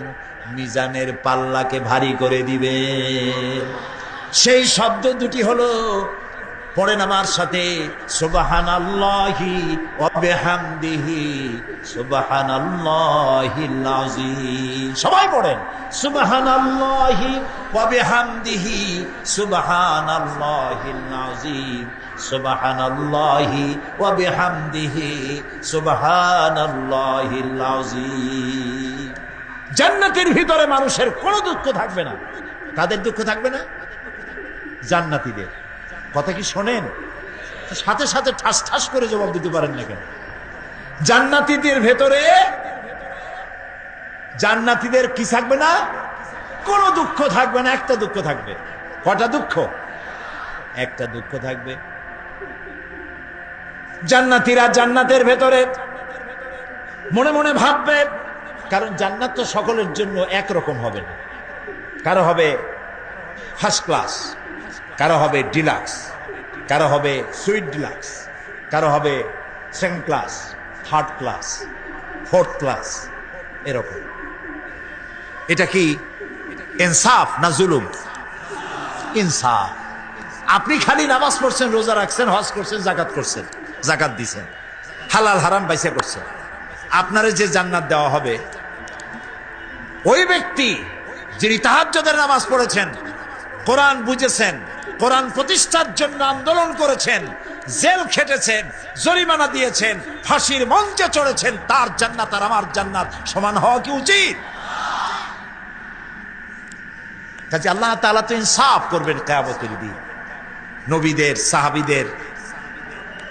মিজানের পাল্লাকে ভারী করে দিবে। সেই শব্দ দুটি হলো, পড়েন আমার সাথে, সুবহানাল্লাহি ওয়া বিহামদিহি সুবহানাল্লাহিল আযীম। সবাই পড়েন, সুবহানাল্লাহি ওয়া বিহামদিহি সুবহানাল্লাহিল আযীম সুবহানাল্লাহি ওয়া বিহামদিহি সুবহানাল্লাহিল আযীম। জান্নাতের ভিতরে মানুষের কোনো দুঃখ থাকবে না। কাদের দুঃখ থাকবে না? জান্নাতীদের। কথা কি শোনেন? সাথে সাথে ঠাস ঠাস করে জবাব দিতে পারেন না কেন? জান্নাতীদের ভেতরে, জান্নাতীদের কি থাকবে না? কোনো দুঃখ থাকবে না। একটা দুঃখ থাকবে। কটা দুঃখ? একটা দুঃখ থাকবে। জান্নাতীরা জান্নাতের ভেতরে মনে মনে ভাববে, কারণ জান্নাত তো সকলের জন্য একরকম হবে না। কারো হবে ফার্স্ট ক্লাস, কারো হবে ডিলাক্স, কারো হবে সুইট ডিলাক্স, কারো হবে second class, third class, fourth class, এরকম। এটা কি ইনসাফ না জুলুম? ইনসাফ। আপনি খালি নামাজ পড়ছেন, রোজা রাখছেন, হজ করছেন, জাকাত করছেন, জাকাত দিছেন, হালাল হারাম বাইসা করছেন, আপনারে যে জান্নাত দেওয়া হবে, ওই ব্যক্তি যিনি তাহাজ্জুদের নামাজ পড়েছেন, কোরআন বুঝেছেন, কোরআন প্রতিষ্ঠার জন্য আন্দোলন করেছেন, জেল খেটেছেন, জরিমানা দিয়েছেন, ফাঁসির মঞ্চে চড়েছেন, তার জান্নাত আর আমার জান্নাত সমান হওয়া কি উচিত? কাজে আল্লাহ তাআলা তো ইনসাফ করবেন কিয়ামতের দিন। নবীদের, সাহাবীদের,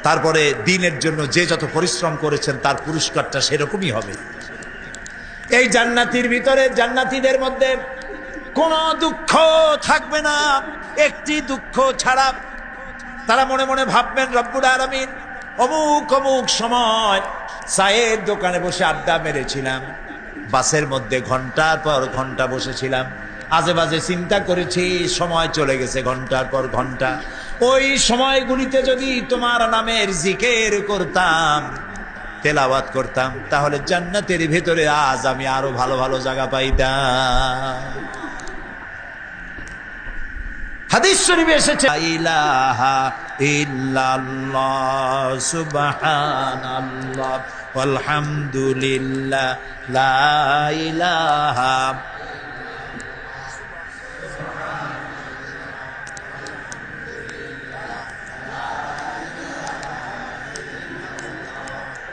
তারপরে দ্বীনের জন্য যে যত পরিশ্রম করেছেন তার পুরস্কারটা সেরকমই হবে। এই জান্নাতের ভিতরে, জান্নাতীদের মধ্যে কোন দুঃখ থাকবে না, একটি দুঃখ ছাড়া। তারা মনে মনে ভাববেন, রব্বুল আলামিন, অমুক অমুক সময় চায়ের দোকানে বসে আড্ডা মেরেছিলাম, বাসের মধ্যে ঘন্টার পর ঘন্টা বসেছিলাম, আজে বাজে চিন্তা করেছি, সময় চলে গেছে ঘন্টার পর ঘন্টা। ওই সময়গুলিতে যদি তোমার নামের জিকির করতাম, তেলাওয়াত করতাম, তাহলে জান্নাতের ভেতরে আজ আমি আরো ভালো ভালো জায়গা পাইতাম। হাদিস শরীফে এসেছে, লা ইলাহা ইল্লাল্লাহ সুবহানাল্লাহ ওয়াল হামদুলিল্লাহ লা ইলাহা।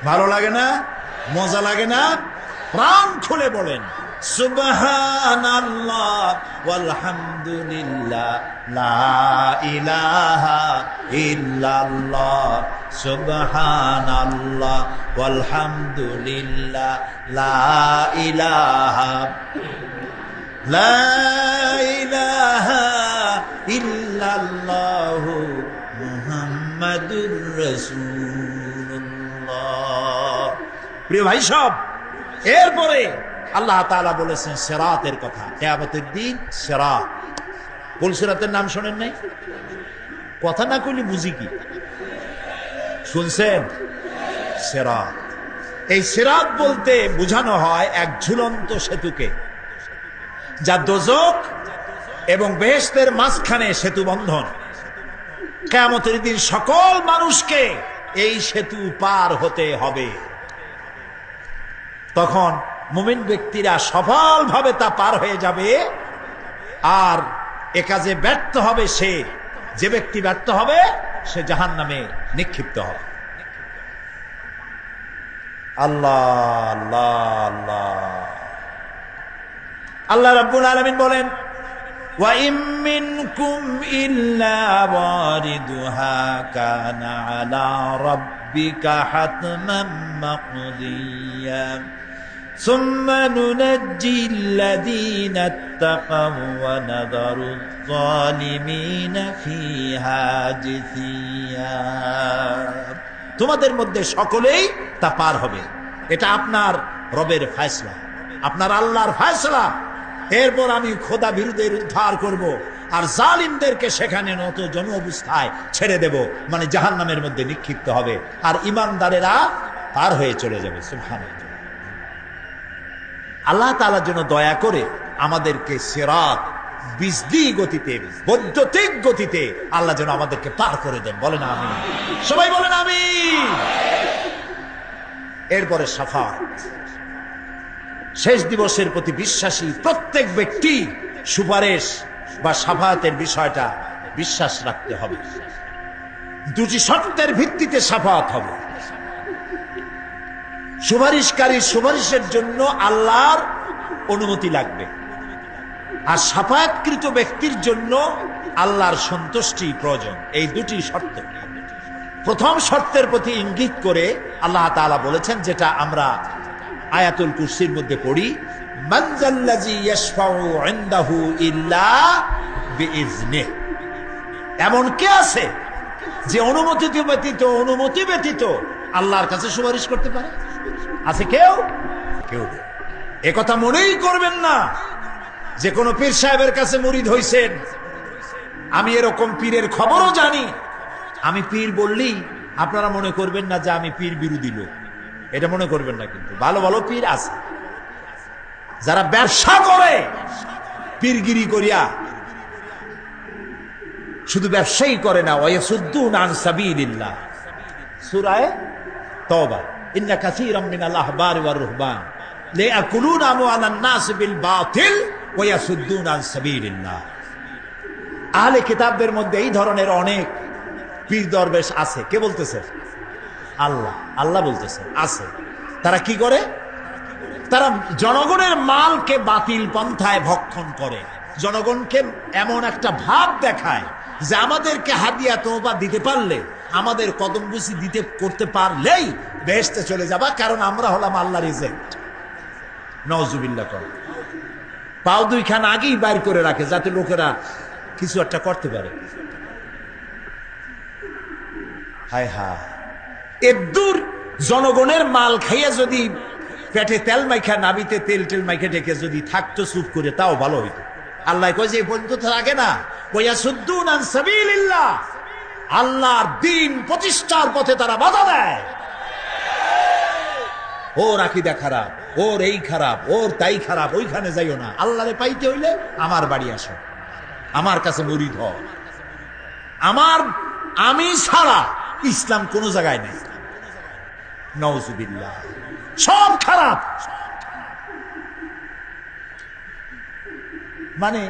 ভালো লাগে না? মজা লাগে না? প্রাণ খুলে বলেন, সুবহানাল্লাহ ওয়াল হামদুলিল্লাহ লা ইলাহা ইল্লাল্লাহ সুবহানাল্লাহ ওয়াল হামদুলিল্লাহ লা ইলাহা ইল্লাল্লাহু মুহাম্মাদুর রাসূলুল্লাহ। প্রিয় ভাই সব, এরপরে আল্লাহ তাআলা বলেছেন সিরাতের কথা। কিয়ামতের দিন সিরাত। কোন সিরাতের নাম শোনেন নাই? কথা না কইলে বুঝি কি? শুনছেন? সিরাত। এই সিরাত বলতে বোঝানো হয় এক ঝুলন্ত সেতুকে, যা দোজখ এবং বেহেশতের মাঝখানে সেতু বন্ধন। কিয়ামতের দিন সকল মানুষকে এই সেতু পার হতে হবে। তখন মুমিন ব্যক্তিরা সফলভাবে তা পার হয়ে যাবে। আর এ কাজে ব্যর্থ হবে সে, যে ব্যক্তি ব্যর্থ হবে সে জাহান্নামে নিক্ষিপ্ত হবে। আল্লাহ আল্লাহ আল্লাহ আল্লাহ রাব্বুল আলামিন বলেন, ওয়া ইম মিনকুম ইল্লা ওয়ারিদুহা কানা আলা রাব্বিকা হাতমান মাকদিয়া সুম্মা নুনাজ্জিল্লাযীনা ইত্তাকাও ওয়া নাযারুয যালিমিনা ফীহা জিসিয়া। তোমাদের মধ্যে সকলেই তা পার হবে। এটা আপনার রবের ফয়সালা, আপনার আল্লাহর ফয়সালা। এরপর আমি খোদা বিরুদ্ধের উদ্ধার করব, আর জালিমদেরকে সেখানে নত জন অবস্থায় ছেড়ে দেব, মানে জাহান্নামের মধ্যে নিক্ষিপ্ত হবে, আর ঈমানদারেরা পার হয়ে চলে যাবে। সুবহানাল্লাহ। আল্লাহ তাআলার জন্য দয়া করে আমাদেরকে সিরাত বিজলি গতিতে, বৈদ্যুতিক গতিতে আল্লাহ যেন আমাদেরকে পার করে দেন। বলেন আমিন, সবাই বলেন আমিন। এরপরে শাফাত, শেষ দিবসের প্রতি বিশ্বাসী প্রত্যেক ব্যক্তি সুপারিশ বা শাফাতের বিষয়টা বিশ্বাস রাখতে হবে। দুটি শর্তের ভিত্তিতে শাফাত হবে। সুপারিশকারী সুপারিশের জন্য আল্লাহর অনুমতি লাগবে, আর শাফায়াতকৃত ব্যক্তির জন্য আল্লাহর সন্তুষ্টি প্রয়োজন। এই দুটি শর্ত। প্রথম শর্তের প্রতি ইঙ্গিত করে আল্লাহ তাআলা বলেছেন, যেটা আমরা আয়াতুল কুরসির মধ্যে পড়ি, মান যাল্লাযী ইয়াশফাউ ইনদাহু ইল্লা বিইজনিহি। এমন কে আছে যে অনুমতি ব্যতীত আল্লাহর কাছে সুপারিশ করতে পারে? আছে কেউ? কেউ। একথা মনেই করবেন না যে কোনো পীর সাহেবের কাছে মুরিদ হইছেন। আমি এরকম পীরের খবরও জানি। আমি পীর বললেই আপনারা মনে করবেন না যে আমি পীর বিরোধী লোক, এটা মনে করবেন না। কিন্তু ভালো ভালো পীর আছে যারা ব্যবসা করে পীরগিরি করিয়া। শুধু ব্যবসাই করে না, ওয়ায়াসুদ্দুনা আন সাবিলিল্লাহ। সূরা তাওবা, ইন্না কাসীরাম মিনাল আহবারি ওয়ার রুহবান লিয়াকুলুনা আমওয়ালান নাস বিল বাতিল ওয়ায়াসুদ্দুনা আন সাবিলিল্লাহ। আহলে কিতাবদের মধ্যে এই ধরনের অনেক পীর দরবেশ আছে। কে বলতেছে? আল্লাহ। আল্লাহ বলতেছে আছে। তারা কি করে? তারা জনগণের মালকে বাতিল পন্থায় ভক্ষণ করে। জনগণকে এমন একটা ভাব দেখায় যে আমাদেরকে হাদিয়া তোবা দিতে পারলে, আমাদের কদমবুসি দিতে করতে পারলেই বেহেশতে চলে যাবা, কারণ আমরা হলাম আল্লাহর এজেন্ট। নাউজুবিল্লাহ। করে পাও দুইখান আগেই বাইর করে রাখে যাতে লোকেরা কিছু একটা করতে পারে। হায় হায়, এদূর জনগণের মাল খাইয়া যদি পেটে তেল মাইখা, নাবিতে তেল টেল মাইখা ডেকে যদি থাকতো চুপ করে, তাও ভালো হইতো। আল্লাহ কয় যে এই পর্যন্ত থাকে না, ওয়ায়াসুদ্দুনা আন সাবিলিল্লাহ, আল্লাহর দ্বীন প্রতিষ্ঠার পথে তারা বাধা দেয়। ওর আকীদা খারাপ, ওর এই খারাপ, ওর তাই খারাপ, ওইখানে যাইও না। আল্লাহরে পাইতে হইলে আমার বাড়ি আসো, আমার কাছে মুরিদ হও। আমি ছাড়া ইসলাম কোন জায়গায় নেই। নাউজুবিল্লাহ। সব খারাপ। মানে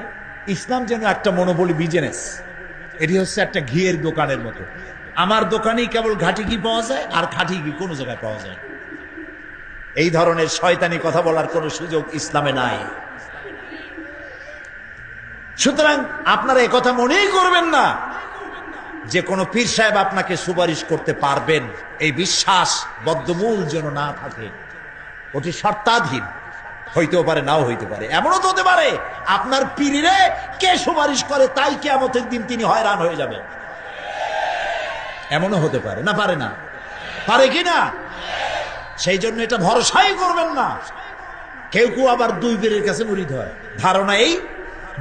ইসলাম যেন একটা মনোপলি বিজনেস। এটি হচ্ছে একটা ঘিয়ের দোকানের মতো। আমার দোকানেই কেবল ঘাটি ঘি পাওয়া যায়, আর খাঁটি ঘি কোনো জায়গায় পাওয়া যায়। এই ধরনের শয়তানি কথা বলার কোনো সুযোগ ইসলামে নাই। সুতরাং আপনারা একথা মনেই করবেন না যে কোনো পীর সাহেব আপনাকে সুপারিশ করতে পারবেন। এই বিশ্বাস বদ্ধমূল যেন না থাকে। ওটি শর্তাধীন, হইতেও পারে, নাও হইতে পারে। এমনও তো হতে পারে আপনার পীরে কে সুপারিশ করে তাই কিয়ামতের দিন তিনি হয়রান হয়ে যাবেন। এমনও হতে পারে। না পারে? না পারে কি না? সেই জন্য এটা ভরসাই করবেন না। কেউ কেউ আবার দুই পীরের কাছে মুরিদ হয়। ধারণা এই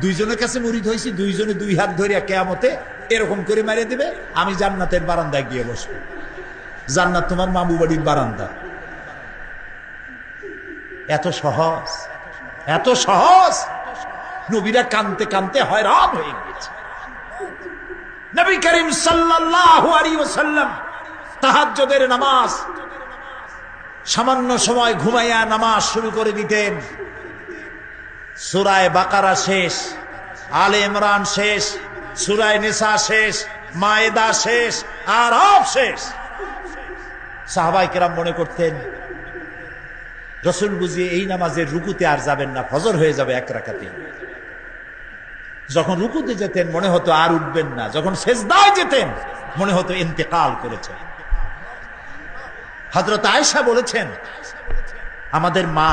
দুইজনের কাছে মুরিদ হয়েছি, দুইজনে দুই হাত ধরিয়া কিয়ামতে এরকম করে মারিয়ে দিবে, আমি জান্নাতের বারান্দায় গিয়ে বসবো। জান্নাত তোমার মামু বাড়ির বারান্দা। এত সহজ, এত সহজ। নবীরা কানতে কানতে হয়রান হয়ে গেছে। নবী করিম সাল্লাল্লাহু আলাইহি ওয়াসাল্লাম তাহাজ্জুদের নামাজ সামান্য সময় ঘুমাইয়া নামাজ শুরু করে দিতেন। সূরা বাকারা শেষ, আলে ইমরান শেষ, সূরা নিসা শেষ, মায়েদা শেষ, আরাফ শেষ। সাহাবায়ে কেরাম মনে করতেন রাসূল বুঝি এই নামাজের রুকুতে আর যাবেন না, ফজর হয়ে যাবে এক রাকাতে। যখন রুকুতে যেতেন মনে হতো আর উঠবেন না, যখন সেজদায় যেতেন মনে হতো ইন্তেকাল করেছেন। হযরত আয়েশা বলেছেন আমাদের মা